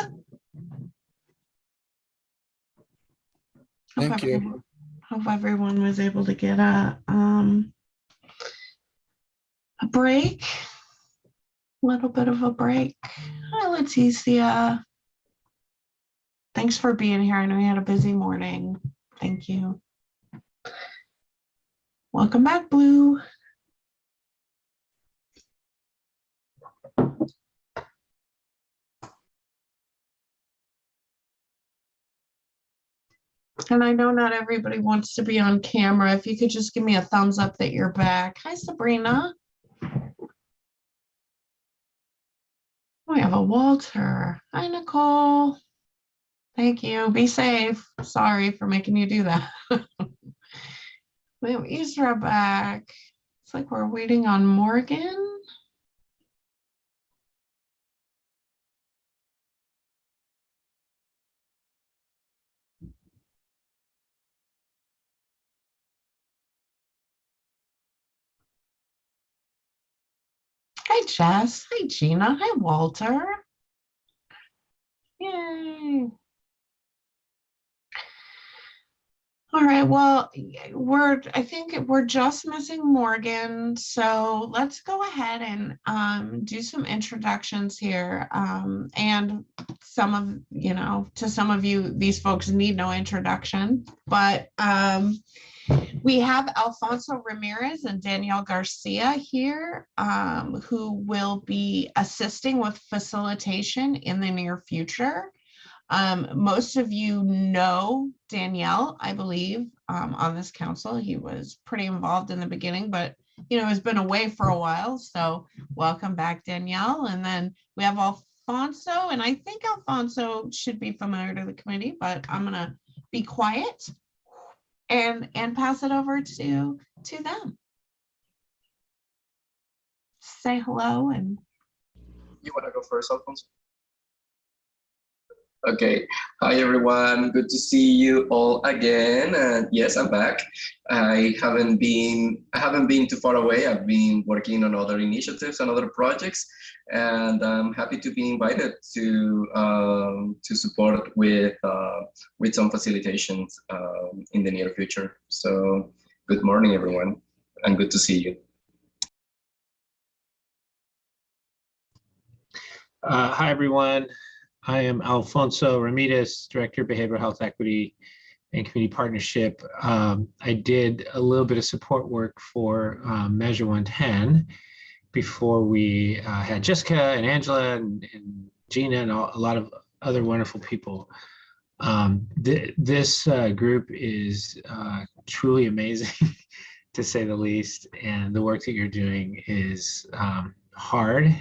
Thank you. Hope everyone was able to get a break, a little bit of a break. Hi, Leticia. Thanks for being here. I know you had a busy morning. Thank you. Welcome back, Blue. And I know not everybody wants to be on camera. If you could just give me a thumbs up that you're back. Hi, Sabrina. We have a Walter. Hi, Nicole. Thank you. Be safe. Sorry for making you do that. We have Isra back. It's like we're waiting on Morgan. Hi, Jess. Hi, Gina. Hi, Walter. Yay. All right, well, I think we're just missing Morgan. So let's go ahead and do some introductions here. And some of, to some of you, these folks need no introduction, but we have Alfonso Ramirez and Danielle Garcia here, who will be assisting with facilitation in the near future. Most of you know Danielle, I believe, on this council. He was pretty involved in the beginning, but has been away for a while. So welcome back, Danielle. And then we have Alfonso, and I think Alfonso should be familiar to the committee, but I'm gonna be quiet and pass it over to them. Say hello and. You want to go first, Alfonso? Okay. Hi, everyone. Good to see you all again. And yes, I'm back. I haven't been too far away. I've been working on other initiatives and other projects, and I'm happy to be invited to support with some facilitations in the near future. So, good morning, everyone, and good to see you. Hi, everyone. I am Alfonso Ramirez, Director of Behavioral Health Equity and Community Partnership. I did a little bit of support work for Measure 110 before we had Jessica and Angela and Gina and a lot of other wonderful people. This group is truly amazing, to say the least, and the work that you're doing is hard.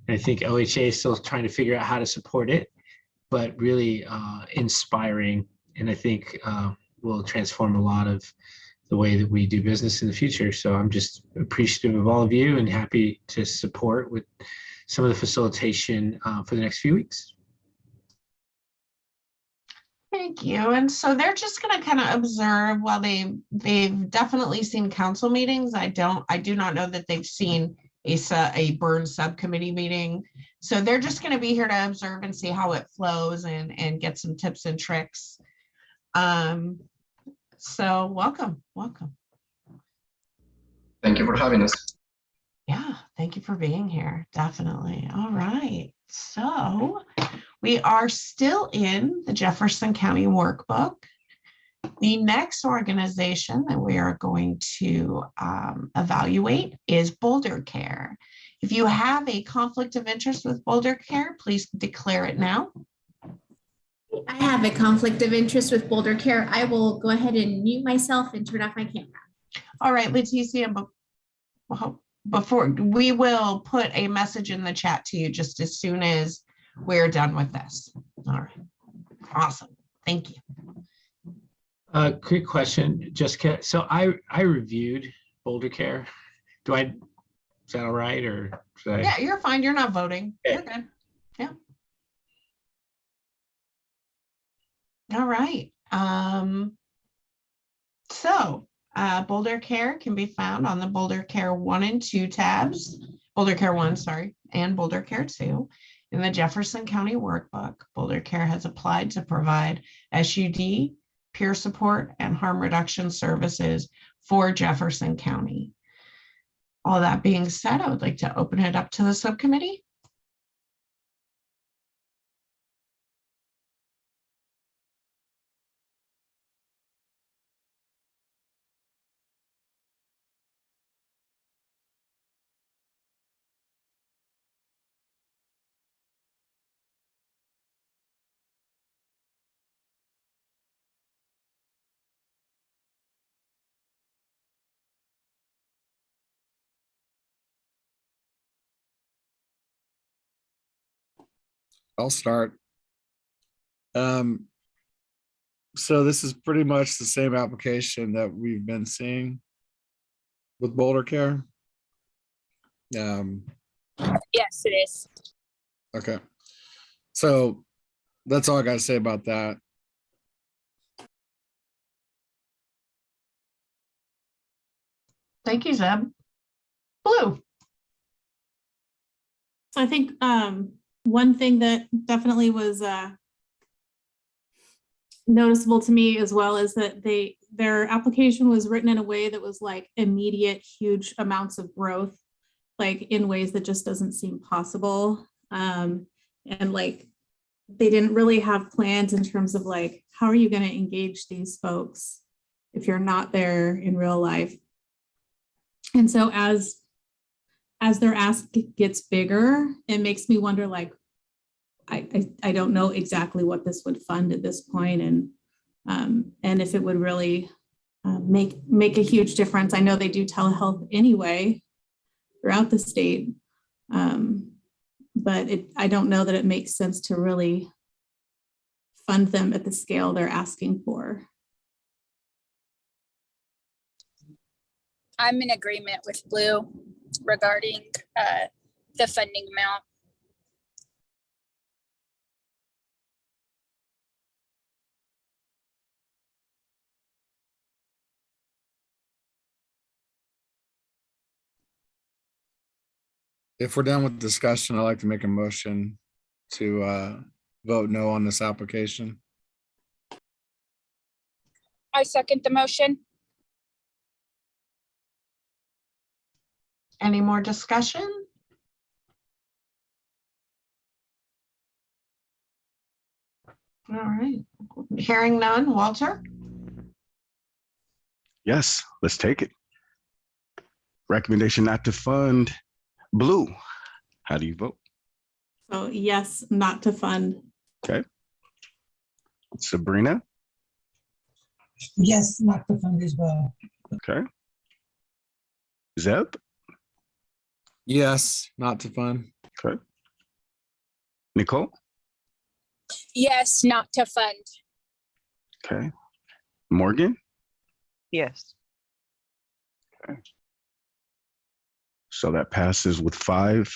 I think OHA is still trying to figure out how to support it, but really inspiring, and I think will transform a lot of the way that we do business in the future. So I'm just appreciative of all of you and happy to support with some of the facilitation for the next few weeks. Thank you. And so they're just going to kind of observe while they've definitely seen council meetings. I do not know that they've seen a burn subcommittee meeting. So they're just going to be here to observe and see how it flows and get some tips and tricks. So welcome. Thank you for having us. Yeah, thank you for being here. Definitely. All right. So we are still in the Jefferson County Workbook. The next organization that we are going to evaluate is Boulder Care. If you have a conflict of interest with Boulder Care, please declare it now. I have a conflict of interest with Boulder Care. I will go ahead and mute myself and turn off my camera. All right, Leticia, before we will put a message in the chat to you just as soon as we're done with this. All right, awesome, thank you. Quick question, Jessica. So I reviewed Boulder Care. Is that all right, or should I? Yeah, you're fine. You're not voting. Okay. You're good. Yeah. All right. So Boulder Care can be found on the Boulder Care 1 and 2 tabs Boulder Care 1, sorry, and Boulder Care 2. In the Jefferson County Workbook, Boulder Care has applied to provide SUD, peer support, and harm reduction services for Jefferson County. All that being said, I would like to open it up to the subcommittee. I'll start. So this is pretty much the same application that we've been seeing with Boulder Care. Yes, it is. Okay. So that's all I got to say about that. Thank you, Zeb. Blue. So I think one thing that definitely was noticeable to me as well is that their application was written in a way that was like immediate, huge amounts of growth, like in ways that just doesn't seem possible. And like they didn't really have plans in terms of like, how are you going to engage these folks if you're not there in real life? And so as their ask gets bigger, it makes me wonder, like, I don't know exactly what this would fund at this point, and if it would really make a huge difference. I know they do telehealth anyway throughout the state, but I don't know that it makes sense to really fund them at the scale they're asking for. I'm in agreement with Blue regarding the funding amount. If we're done with discussion, I'd like to make a motion to vote no on this application. I second the motion. Any more discussion? All right. Hearing none, Walter? Yes, let's take it. Recommendation not to fund. Blue, how do you vote? So yes, not to fund. Okay. Sabrina? Yes, not to fund as well. Okay. Zeb? Yes, not to fund. Okay. Nicole? Yes, not to fund. Okay. Morgan? Yes. So that passes with 5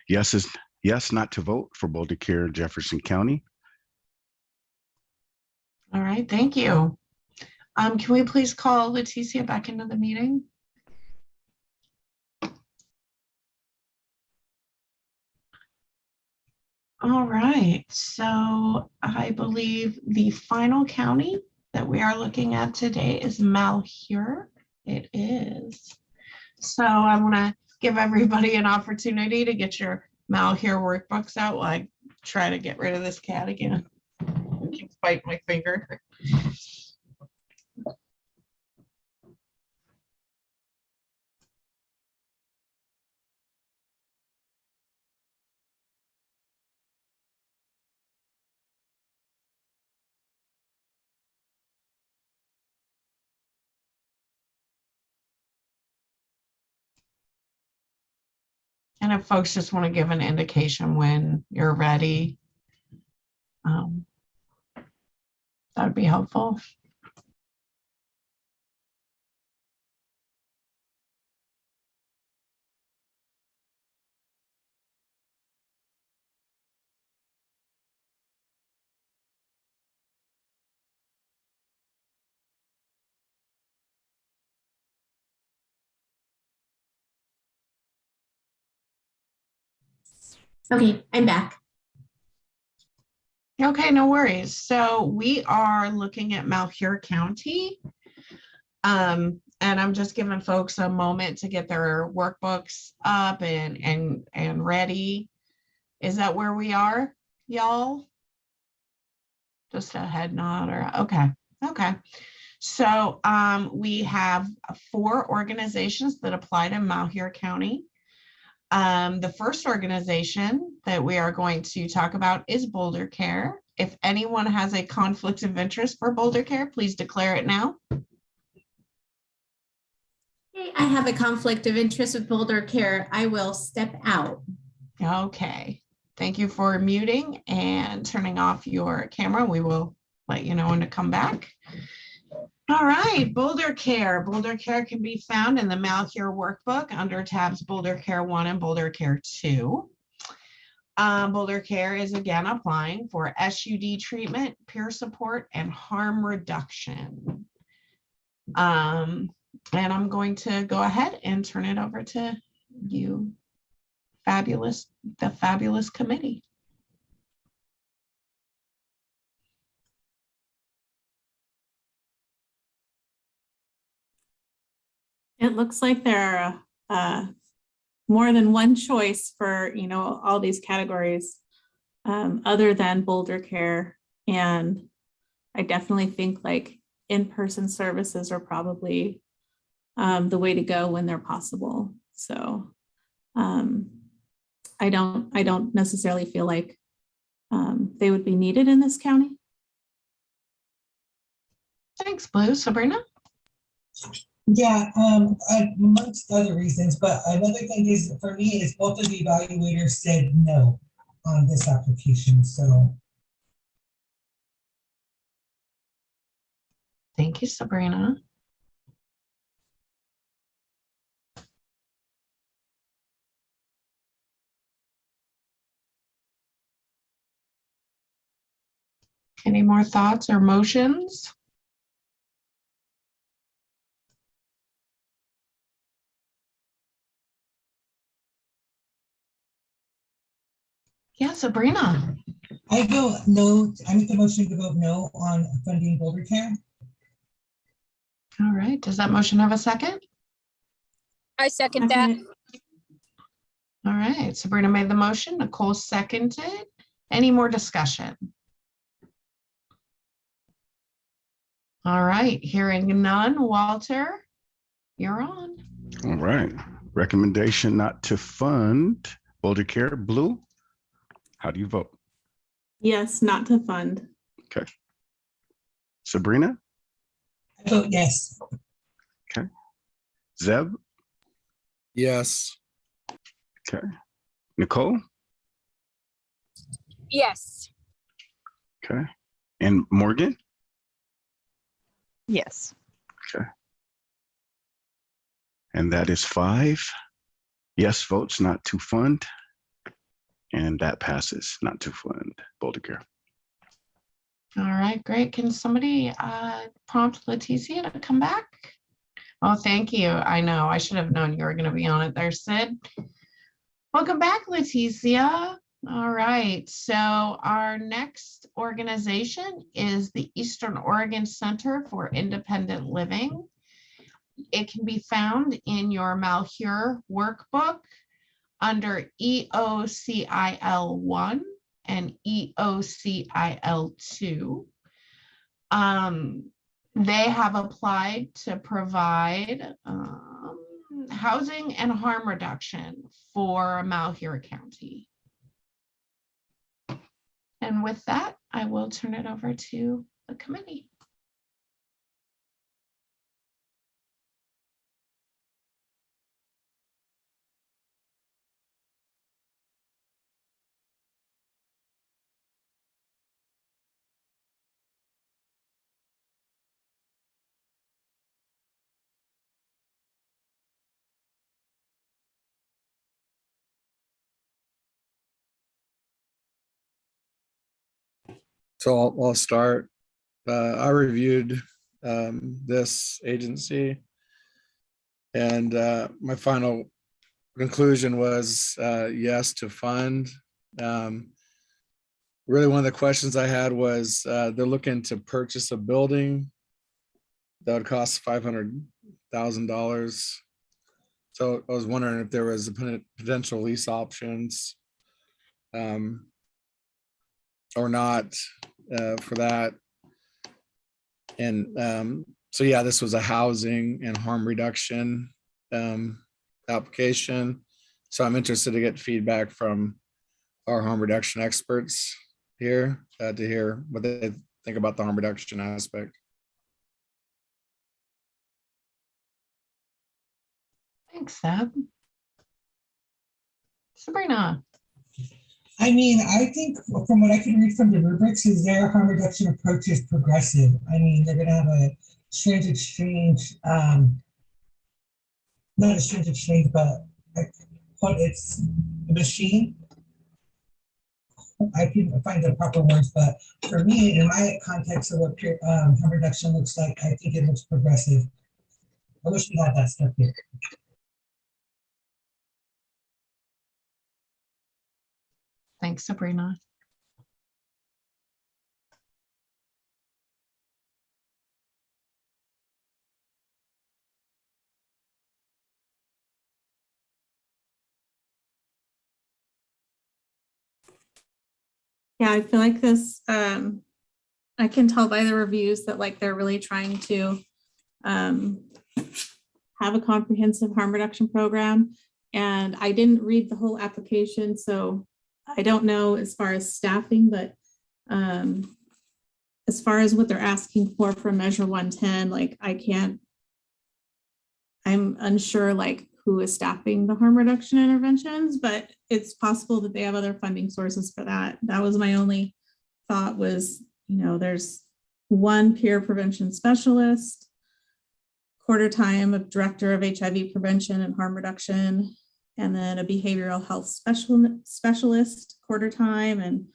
yeses, yes, not to vote for Boulder Care Jefferson County. All right, thank you. Can we please call Leticia back into the meeting? All right, so I believe the final county that we are looking at today is Malheur. It is. So I want to give everybody an opportunity to get your Malheur workbooks out while I try to get rid of this cat again. I keep biting my finger. And if folks just want to give an indication when you're ready, that would be helpful. Okay, I'm back. Okay, no worries. So we are looking at Malheur County. And I'm just giving folks a moment to get their workbooks up and ready. Is that where we are, y'all? Just a head nod or, okay, okay. So we have 4 organizations that apply to Malheur County. The first organization that we are going to talk about is Boulder Care. If anyone has a conflict of interest for Boulder Care, please declare it now. Okay, I have a conflict of interest with Boulder Care. I will step out. Okay, thank you for muting and turning off your camera. We will let you know when to come back. All right, Boulder Care. Boulder Care can be found in the Malheur workbook under tabs Boulder Care 1 and Boulder Care 2. Boulder Care is again applying for SUD treatment, peer support, and harm reduction. And I'm going to go ahead and turn it over to you, the fabulous committee. It looks like there are more than one choice for, you know, all these categories other than Boulder Care. And I definitely think like in-person services are probably the way to go when they're possible. So I don't necessarily feel like they would be needed in this county. Thanks, Blue. Sabrina? Yeah, amongst other reasons, but another thing is for me is both of the evaluators said no on this application, so. Thank you, Sabrina. Any more thoughts or motions? Yeah, Sabrina. I vote no, I make the motion to vote no on funding Boulder Care. All right, does that motion have a second? I second that. All right, Sabrina made the motion, Nicole seconded. Any more discussion? All right, hearing none, Walter, you're on. All right. Recommendation not to fund Boulder Care. Blue, how do you vote? Yes, not to fund. Okay. Sabrina? I vote yes. Okay. Zeb? Yes. Okay. Nicole? Yes. Okay. And Morgan? Yes. Okay. And that is 5 yes votes not to fund. And that passes not to fund Boulder Care. All right, great. Can somebody prompt Leticia to come back? Oh, thank you. I know, I should have known you were going to be on it there, Sid. Welcome back, Leticia. All right, so our next organization is the Eastern Oregon Center for Independent Living. It can be found in your Malheur workbook under EOCIL 1 and EOCIL 2. They have applied to provide housing and harm reduction for Malheur County. And with that, I will turn it over to the committee. So I'll start. I reviewed this agency, and my final conclusion was yes to fund. Really, one of the questions I had was they're looking to purchase a building that would cost $500,000. So I was wondering if there was a potential lease options or not for that. And so, yeah, this was a housing and harm reduction application. So I'm interested to get feedback from our harm reduction experts here to hear what they think about the harm reduction aspect. Thanks, Seb. Sabrina. I mean, I think from what I can read from the rubrics is their harm reduction approach is progressive. I mean, they're going to have a strange exchange, not a strange exchange, but what it's a machine. I can find the proper words, but for me, in my context of what pure harm reduction looks like, I think it looks progressive. I wish we had that stuff here. Thanks, Sabrina. Yeah, I feel like this, I can tell by the reviews that like they're really trying to have a comprehensive harm reduction program. And I didn't read the whole application, so I don't know as far as staffing, but as far as what they're asking for Measure 110, like I'm unsure like who is staffing the harm reduction interventions, but it's possible that they have other funding sources for that. That was my only thought was, you know, there's one peer prevention specialist, quarter time of director of HIV prevention and harm reduction, and then a behavioral health specialist, quarter time, and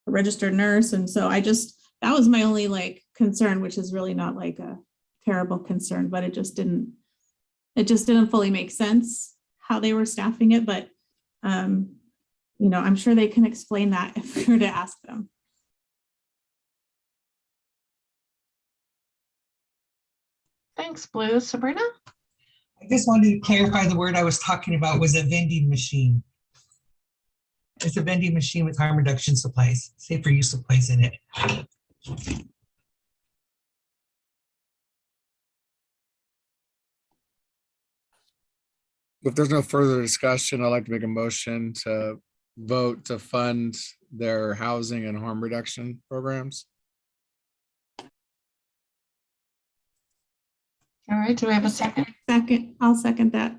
a registered nurse. And so that was my only like concern, which is really not like a terrible concern, but it just didn't fully make sense how they were staffing it. But, you know, I'm sure they can explain that if we were to ask them. Thanks, Blue. Sabrina? I just wanted to clarify the word I was talking about was a vending machine. It's a vending machine with harm reduction supplies, safe for use supplies in it. If there's no further discussion, I'd like to make a motion to vote to fund their housing and harm reduction programs. All right, do we have a second? Second, I'll second that.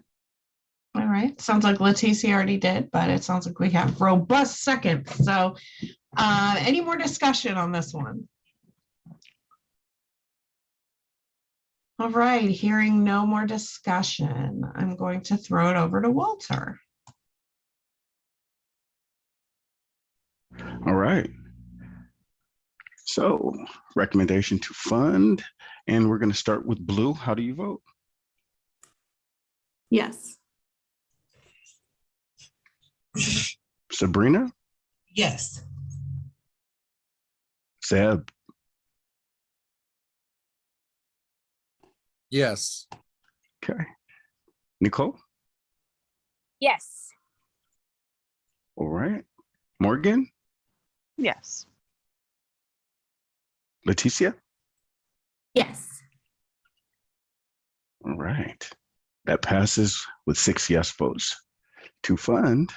All right, sounds like Leticia already did, but it sounds like we have robust seconds. So any more discussion on this one? All right, hearing no more discussion, I'm going to throw it over to Walter. All right. So recommendation to fund, and we're going to start with Blue. How do you vote? Yes. Sabrina? Yes. Zeb? Yes. Okay. Nicole? Yes. All right. Morgan? Yes. Leticia? Yes. All right. That passes with 6 yes votes to fund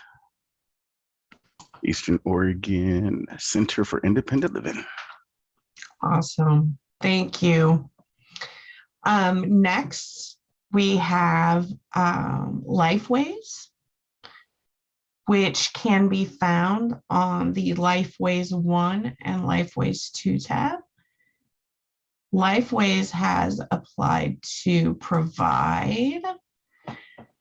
Eastern Oregon Center for Independent Living. Awesome, thank you. Next, we have Lifeways, which can be found on the Lifeways 1 and Lifeways 2 tab. Lifeways has applied to provide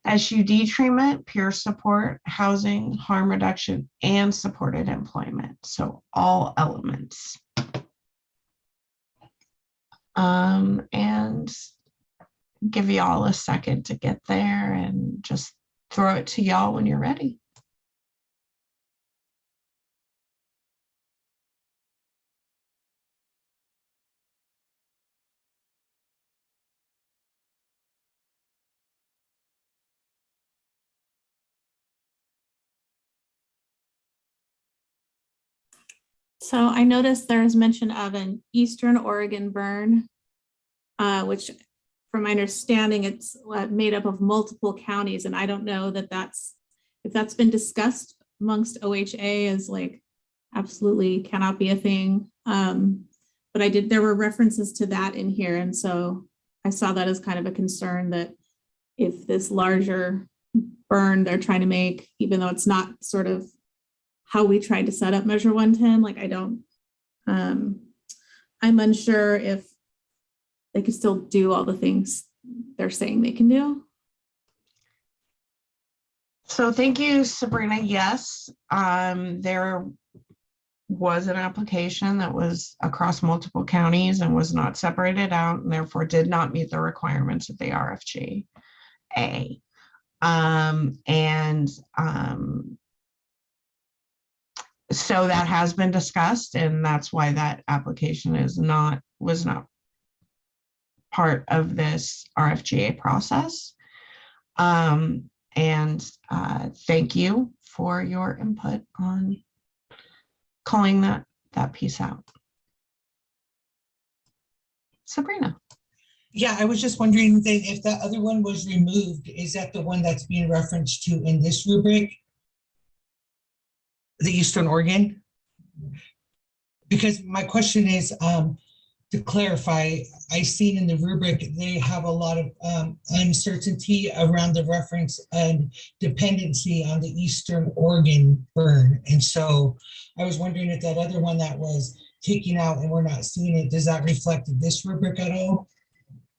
SUD treatment, peer support, housing, harm reduction, and supported employment. So all elements. And give y'all a second to get there and just throw it to y'all when you're ready. So I noticed there's mention of an Eastern Oregon burn, which from my understanding, it's made up of multiple counties. And I don't know that if that's been discussed amongst OHA as like absolutely cannot be a thing. But there were references to that in here. And so I saw that as kind of a concern that if this larger burn they're trying to make, even though it's not sort of how we tried to set up Measure 110, like I'm unsure if they could still do all the things they're saying they can do. So thank you, Sabrina. Yes, there was an application that was across multiple counties and was not separated out and therefore did not meet the requirements of the RFGA. So that has been discussed, and that's why that application was not part of this RFGA process. Thank you for your input on calling that piece out. Sabrina. Yeah, I was just wondering that if that other one was removed, is that the one that's being referenced to in this rubric? The Eastern Oregon? Because my question is, to clarify, I seen in the rubric, they have a lot of uncertainty around the reference and dependency on the Eastern Oregon burn. And so I was wondering if that other one that was taken out and we're not seeing it, does that reflect this rubric at all?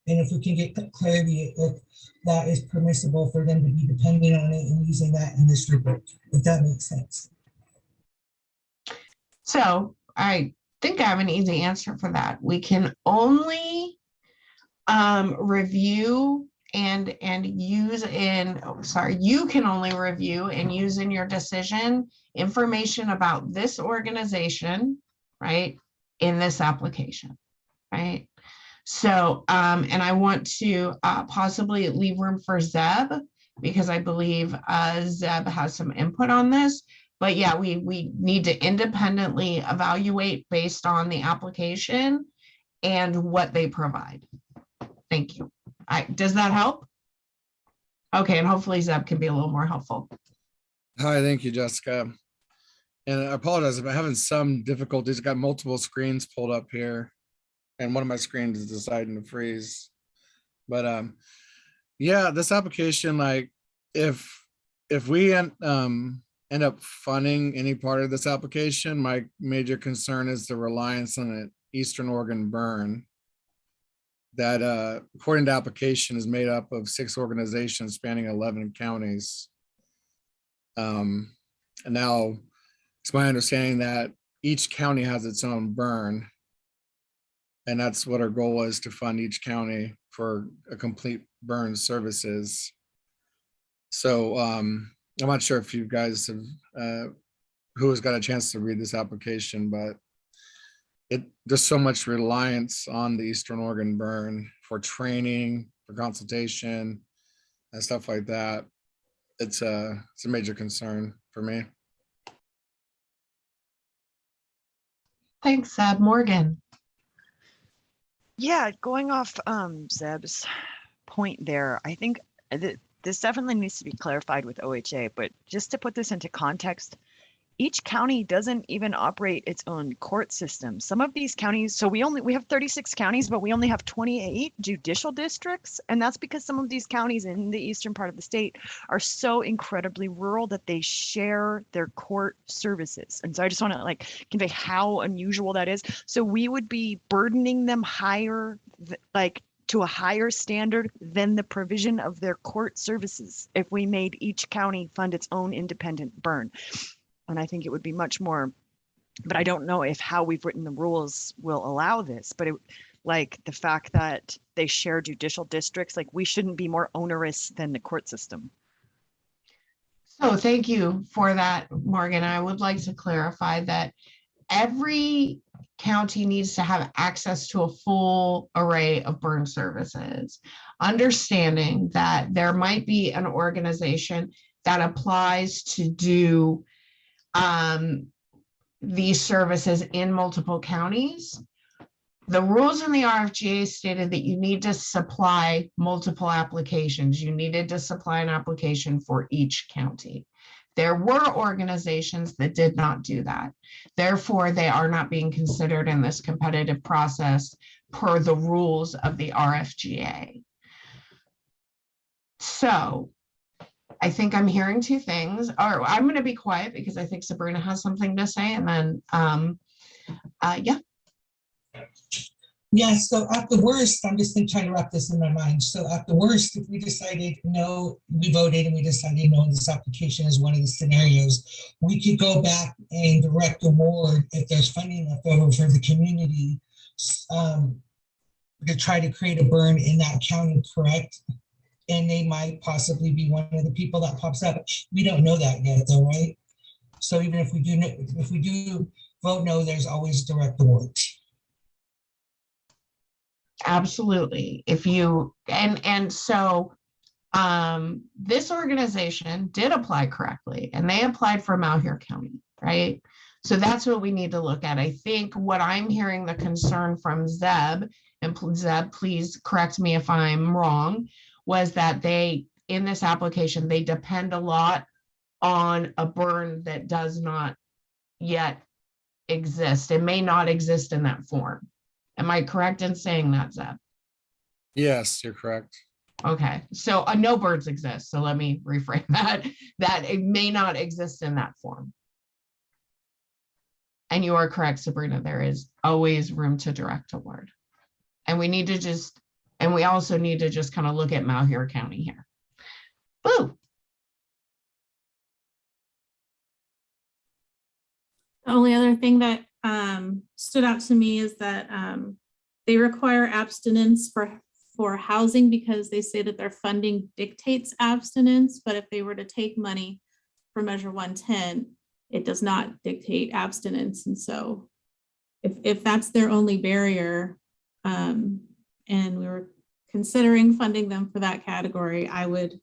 And if we can get clarity if that is permissible for them to be depending on it and using that in this rubric, if that makes sense. So I think I have an easy answer for that. We can only review and use in, you can only review and use in your decision information about this organization, right, in this application, right? So, and I want to possibly leave room for Zeb, because I believe Zeb has some input on this. But yeah, we need to independently evaluate based on the application and what they provide. Thank you. Does that help? Okay, and hopefully Zeb can be a little more helpful. Hi, thank you, Jessica. And I apologize if I'm having some difficulties. I've got multiple screens pulled up here, and one of my screens is deciding to freeze. But yeah, this application, like if we end up funding any part of this application, my major concern is the reliance on an Eastern Oregon burn that according to application is made up of 6 organizations spanning 11 counties. And now it's my understanding that each county has its own burn, and that's what our goal is, to fund each county for a complete burn services. So I'm not sure if you guys have, who has got a chance to read this application, but there's so much reliance on the Eastern Oregon burn for training, for consultation, and stuff like that. It's a major concern for me. Thanks, Zeb. Morgan. Yeah, going off Zeb's point there, I think this definitely needs to be clarified with OHA, but just to put this into context, each county doesn't even operate its own court system. Some of these counties, so we have 36 counties, but we only have 28 judicial districts. And that's because some of these counties in the eastern part of the state are so incredibly rural that they share their court services. And so I just want to convey how unusual that is. So we would be burdening them higher, to a higher standard than the provision of their court services if we made each county fund its own independent burn. And I think it would be much more, but I don't know if how we've written the rules will allow this, but the fact that they share judicial districts, we shouldn't be more onerous than the court system. So thank you for that, Morgan. I would like to clarify that every county needs to have access to a full array of burn services, understanding that there might be an organization that applies to do these services in multiple counties. The rules in the RFGA stated that you need to supply multiple applications. You needed to supply an application for each county. There were organizations that did not do that. Therefore, they are not being considered in this competitive process per the rules of the RFGA. So I think I'm hearing two things. Or I'm going to be quiet because I think Sabrina has something to say, and then yeah. Yeah, so at the worst, I'm just trying to wrap this in my mind. So at the worst, if we decided no, we voted and we decided no, this application is one of the scenarios, we could go back and direct award if there's funding left over for the community to try to create a burn in that county, correct? And they might possibly be one of the people that pops up. We don't know that yet, though, right? So even if we do vote no, there's always direct awards. Absolutely. If you and so this organization did apply correctly, and they applied for Malheur County, right? So that's what we need to look at. I think what I'm hearing the concern from Zeb, and Zeb, please correct me if I'm wrong, was that they, in this application, they depend a lot on a burn that does not yet exist. It may not exist in that form. Am I correct in saying that, Zeb? Yes, you're correct. Okay, so no birds exist. So let me reframe that, that it may not exist in that form. And you are correct, Sabrina, there is always room to direct award. And we need to just, and we also need to just kind of look at Malheur County here. Boo. The only other thing that stood out to me is that they require abstinence for housing because they say that their funding dictates abstinence, but if they were to take money for Measure 110, it does not dictate abstinence. And so if that's their only barrier, and we were considering funding them for that category, I would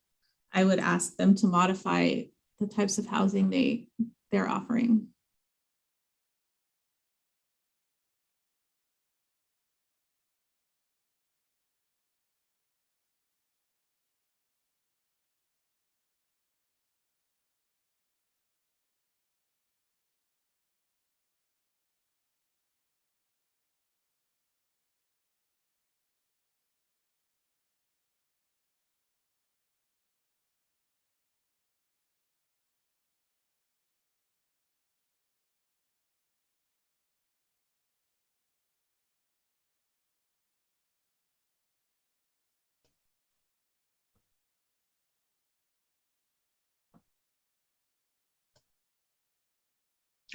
ask them to modify the types of housing they're offering.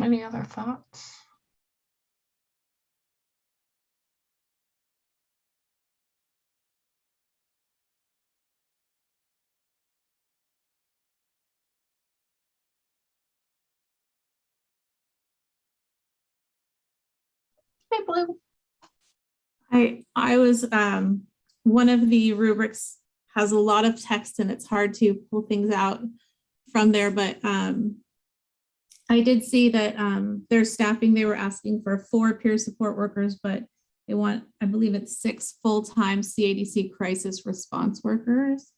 Any other thoughts? Hey, Blue. I was one of the rubrics has a lot of text and it's hard to pull things out from there, but I did see that their staffing, they were asking for 4 peer support workers, but they want, I believe it's 6 full-time CADC crisis response workers.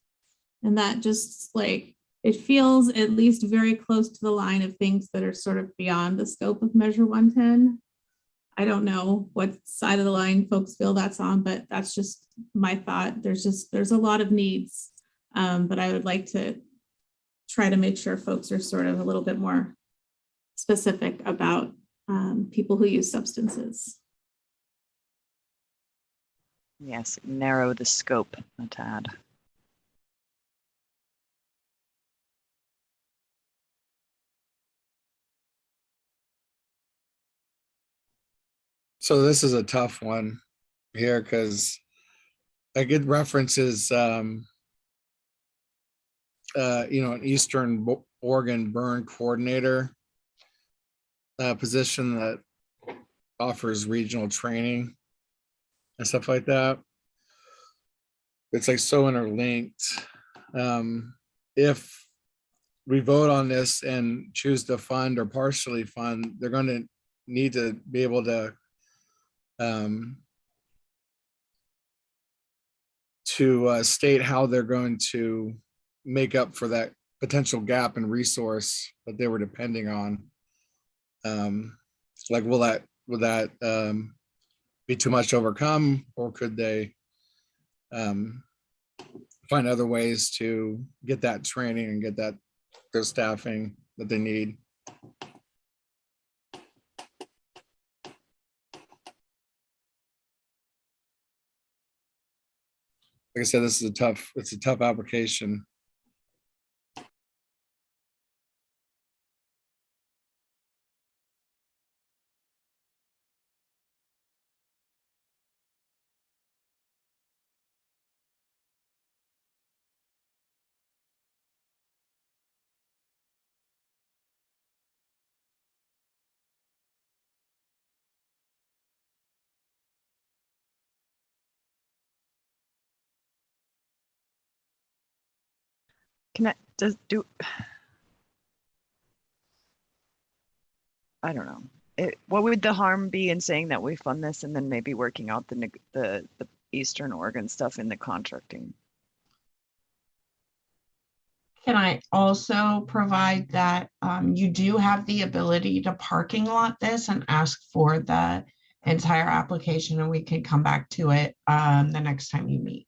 And that just like, it feels at least very close to the line of things that are sort of beyond the scope of Measure 110. I don't know what side of the line folks feel that's on, but that's just my thought. There's a lot of needs, but I would like to try to make sure folks are sort of a little bit more specific about people who use substances. Yes, narrow the scope a tad. So this is a tough one here because I get references, an Eastern Oregon burn coordinator position that offers regional training and stuff like that. It's like so interlinked. If we vote on this and choose to fund or partially fund, they're going to need to be able to state how they're going to make up for that potential gap in resource that they were depending on. Like, will that be too much to overcome, or could they find other ways to get that training and get that their staffing that they need? Like I said, this is it's a tough application. Can I does do I don't know. What would the harm be in saying that we fund this and then maybe working out the Eastern Oregon stuff in the contracting? Can I also provide that you do have the ability to parking lot this and ask for the entire application, and we can come back to it the next time you meet.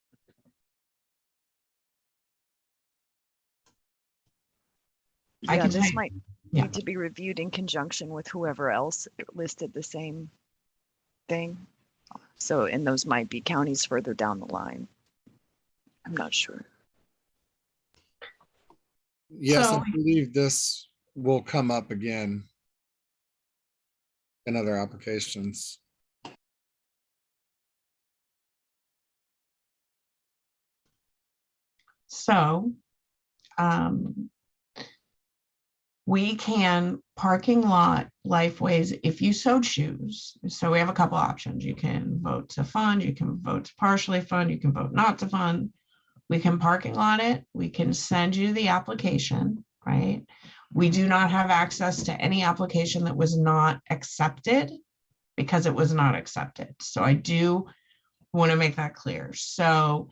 I Yeah, can this take- might yeah. need to be reviewed in conjunction with whoever else listed the same thing. So, and those might be counties further down the line. I'm not sure. Yes, So- I believe this will come up again in other applications. So we can parking lot Lifeways if you so choose. So we have a couple options. You can vote to fund, you can vote to partially fund, you can vote not to fund. We can parking lot it. We can send you the application, right? We do not have access to any application that was not accepted because it was not accepted. So I do want to make that clear. So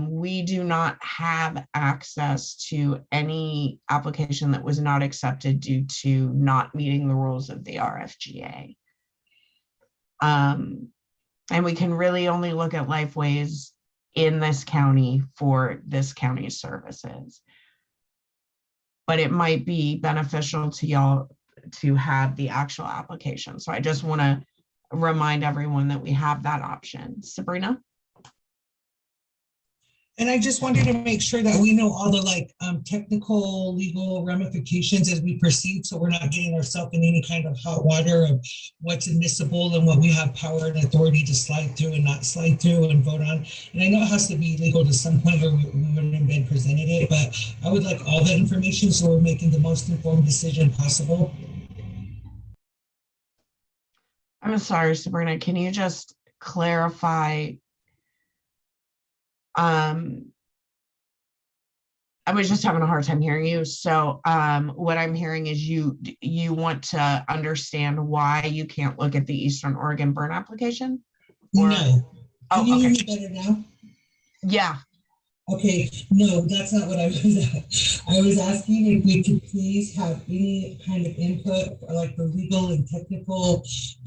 we do not have access to any application that was not accepted due to not meeting the rules of the RFGA. And we can really only look at Lifeways in this county for this county's services. But it might be beneficial to y'all to have the actual application. So I just want to remind everyone that we have that option. Sabrina? And I just wanted to make sure that we know all the technical legal ramifications as we proceed, so we're not getting ourselves in any kind of hot water of what's admissible and what we have power and authority to slide through and not slide through and vote on. And I know it has to be legal to some point, or we wouldn't have been presented it, but I would like all that information so we're making the most informed decision possible. I'm sorry, Sabrina, can you just clarify? I was just having a hard time hearing you. So what I'm hearing is you want to understand why you can't look at the Eastern Oregon burn application? Or, no. Can you hear okay. me better now? Yeah. Okay, no, that's not what I was. I was asking if we could please have any kind of input, like the legal and technical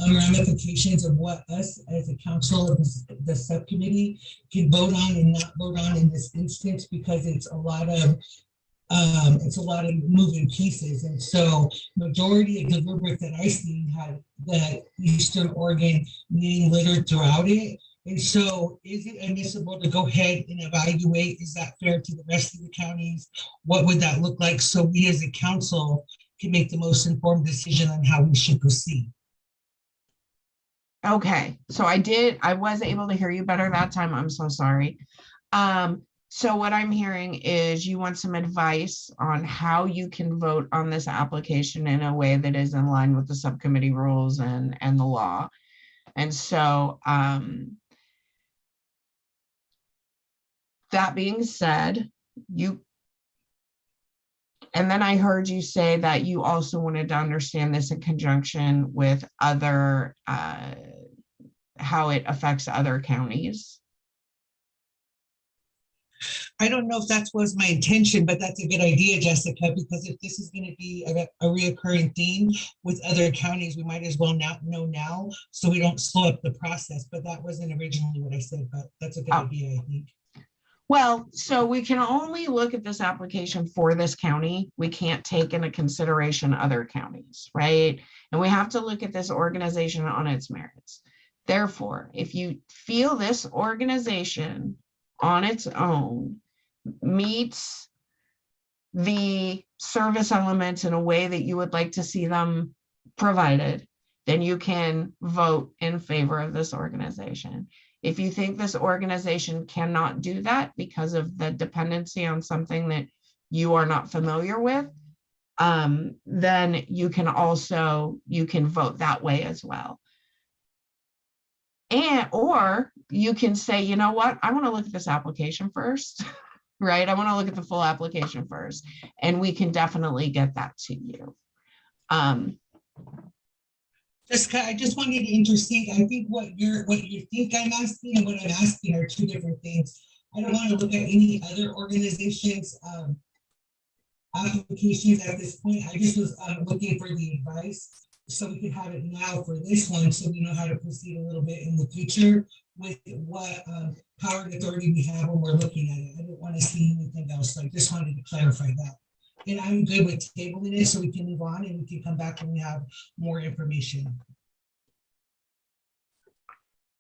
ramifications of what us as a council of the subcommittee can vote on and not vote on in this instance, because it's a lot of moving pieces. And so majority of the rubric that I seen had that Eastern Oregon name littered throughout it. And so is it admissible to go ahead and evaluate? Is that fair to the rest of the counties? What would that look like? So we as a council can make the most informed decision on how we should proceed. Okay, so I was able to hear you better that time. I'm so sorry. So what I'm hearing is you want some advice on how you can vote on this application in a way that is in line with the subcommittee rules and the law. And so that being said, And then I heard you say that you also wanted to understand this in conjunction with other, how it affects other counties. I don't know if that was my intention, but that's a good idea, Jessica, because if this is going to be a reoccurring theme with other counties, we might as well know now so we don't slow up the process. But that wasn't originally what I said, but that's a good idea, I think. Well, so we can only look at this application for this county. We can't take into consideration other counties, right? And we have to look at this organization on its merits. Therefore, if you feel this organization on its own meets the service elements in a way that you would like to see them provided, then you can vote in favor of this organization. If you think this organization cannot do that because of the dependency on something that you are not familiar with, then you can vote that way as well. Or you can say, you know what, I want to look at this application first, right? I want to look at the full application first, and we can definitely get that to you. Jessica, I just wanted to intercede. I think what you think I'm asking and what I'm asking are two different things. I don't want to look at any other organizations' applications at this point. I just was looking for the advice so we can have it now for this one, so we know how to proceed a little bit in the future with what power and authority we have when we're looking at it. I didn't want to see anything else, so I just wanted to clarify that. And I'm good with tabling it so we can move on and we can come back when we have more information.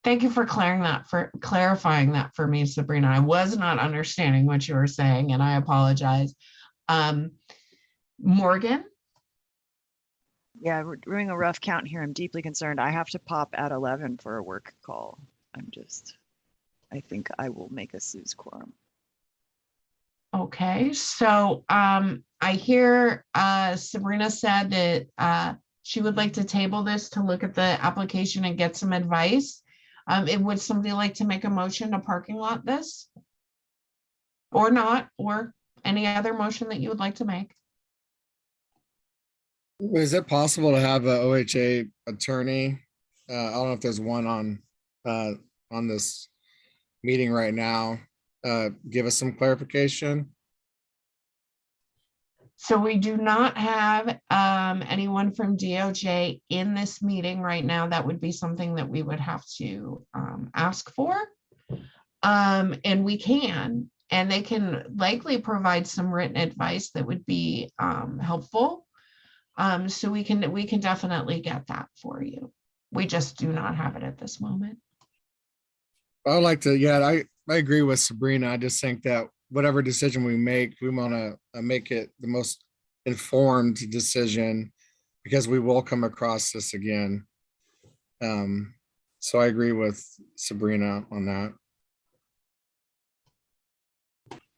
Thank you for clarifying that for me, Sabrina. I was not understanding what you were saying, and I apologize. Morgan? Yeah, we're doing a rough count here. I'm deeply concerned. I have to pop at 11 for a work call. I think I will make a Sue's quorum. Okay, so I hear Sabrina said that she would like to table this to look at the application and get some advice. Would somebody like to make a motion to parking lot this? Or not, or any other motion that you would like to make? Is it possible to have a OHA attorney? I don't know if there's one on this meeting right now. Give us some clarification. So we do not have anyone from DOJ in this meeting right now. That would be something that we would have to ask for. And we can, and they can likely provide some written advice that would be helpful. So we can definitely get that for you. We just do not have it at this moment. I would like to, yeah, I agree with Sabrina. I just think that whatever decision we make, we want to make it the most informed decision because we will come across this again. So I agree with Sabrina on that.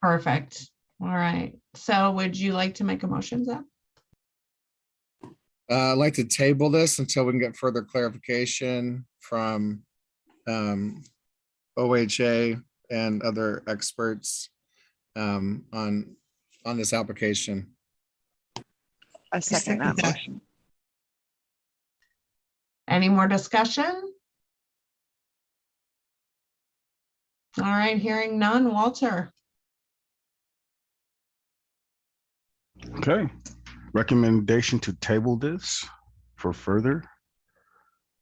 Perfect. All right. So would you like to make a motion, Zeb? I'd like to table this until we can get further clarification from OHA and other experts on this application. I second that motion. Any more discussion? All right, hearing none. Walter? Okay. Recommendation to table this for further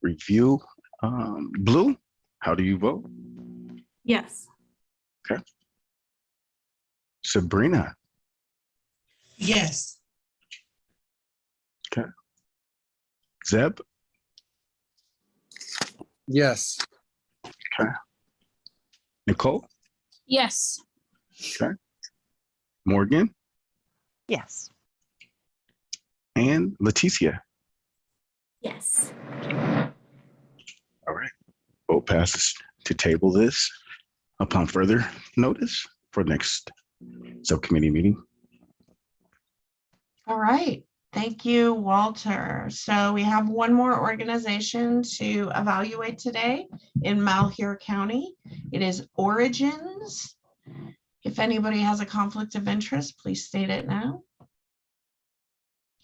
review. Blue, how do you vote? Yes. Okay. Sabrina? Yes. Okay. Zeb? Yes. Okay. Nicole? Yes. Okay. Morgan? Yes. And Leticia? Yes. All right. Vote passes to table this upon further notice for next subcommittee meeting. All right. Thank you, Walter. So we have one more organization to evaluate today in Malheur County. It is Origins. If anybody has a conflict of interest, please state it now.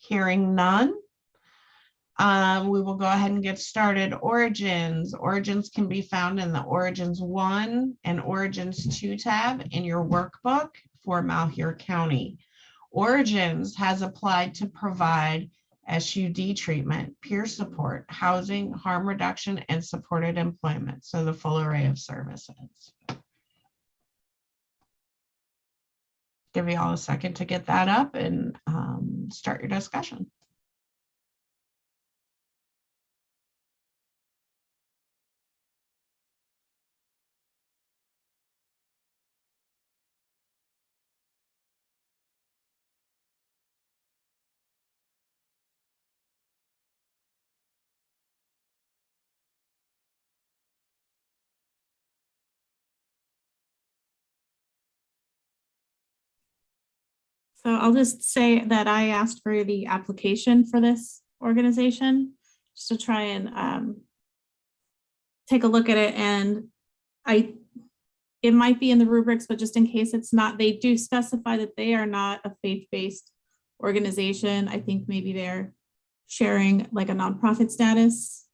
Hearing none. We will go ahead and get started. Origins. Origins can be found in the Origins 1 and Origins 2 tab in your workbook for Malheur County. Origins has applied to provide SUD treatment, peer support, housing, harm reduction, and supported employment. So the full array of services. Give you all a second to get that up and start your discussion. So I'll just say that I asked for the application for this organization just to try and take a look at it. And it might be in the rubrics, but just in case it's not, they do specify that they are not a faith-based organization. I think maybe they're sharing like a nonprofit status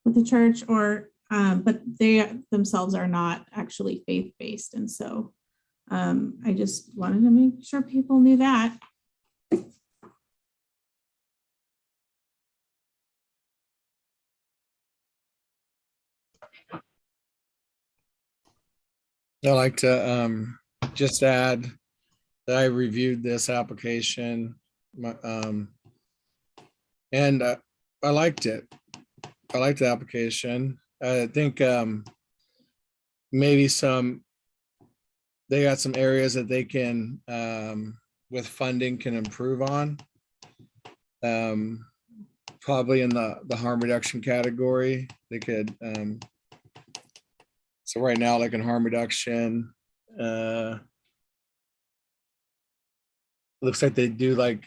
with the church, or but they themselves are not actually faith-based. And so I just wanted to make sure people knew that. I'd like to just add that I reviewed this application, and I liked it. I liked the application. I think maybe they got some areas that they can, with funding, can improve on. Probably in the harm reduction category, they could. So right now, like in harm reduction, looks like they do like,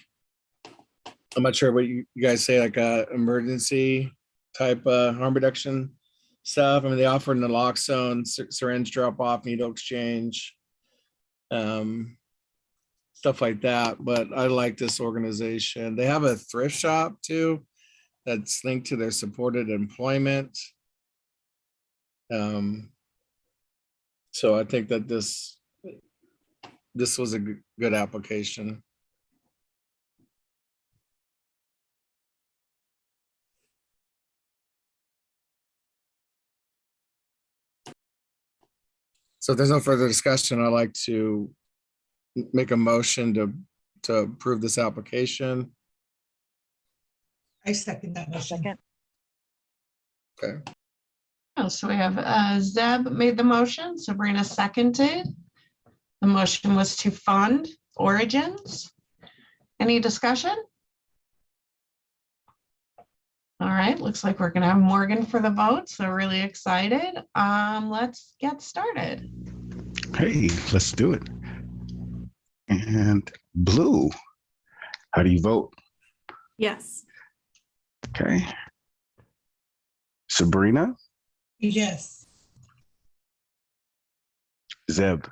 I'm not sure what you guys say, like emergency type harm reduction stuff. I mean, they offer naloxone, syringe drop off, needle exchange, stuff like that. But I like this organization. They have a thrift shop too that's linked to their supported employment. So I think that this was a good application. So if there's no further discussion, I'd like to make a motion to approve this application. I second that motion. Second. Okay. Oh, so we have Zeb made the motion, Sabrina seconded. The motion was to fund Origins. Any discussion? All right, looks like we're gonna have Morgan for the vote, so really excited. Let's get started. Hey, let's do it. And Blue, how do you vote? Yes. Okay. Sabrina, Yes. Zeb,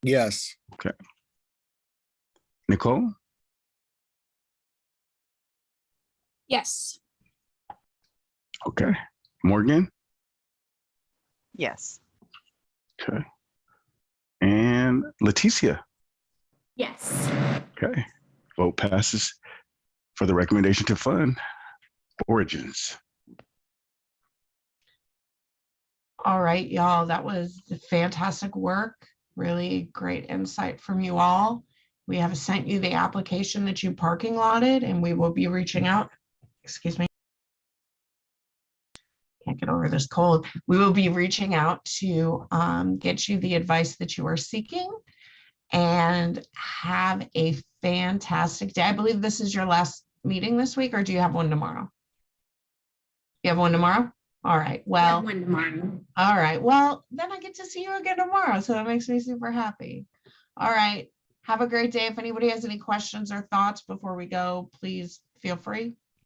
Yes. Nicole, Yes. okay. Morgan, Yes. okay. And Leticia, Yes. okay. Vote passes for the recommendation to fund Origins. All right, y'all, that was fantastic work. Really great insight from you all. We have sent you the application that you parking lotted, and we will be reaching out. Excuse me. Can't get over this cold. We will be reaching out to get you the advice that you are seeking, and have a fantastic day. I believe this is your last meeting this week, or do you have one tomorrow? You have one tomorrow? All right, well. One tomorrow. All right, well, then I get to see you again tomorrow, so that makes me super happy. All right, have a great day. If anybody has any questions or thoughts before we go, please feel free.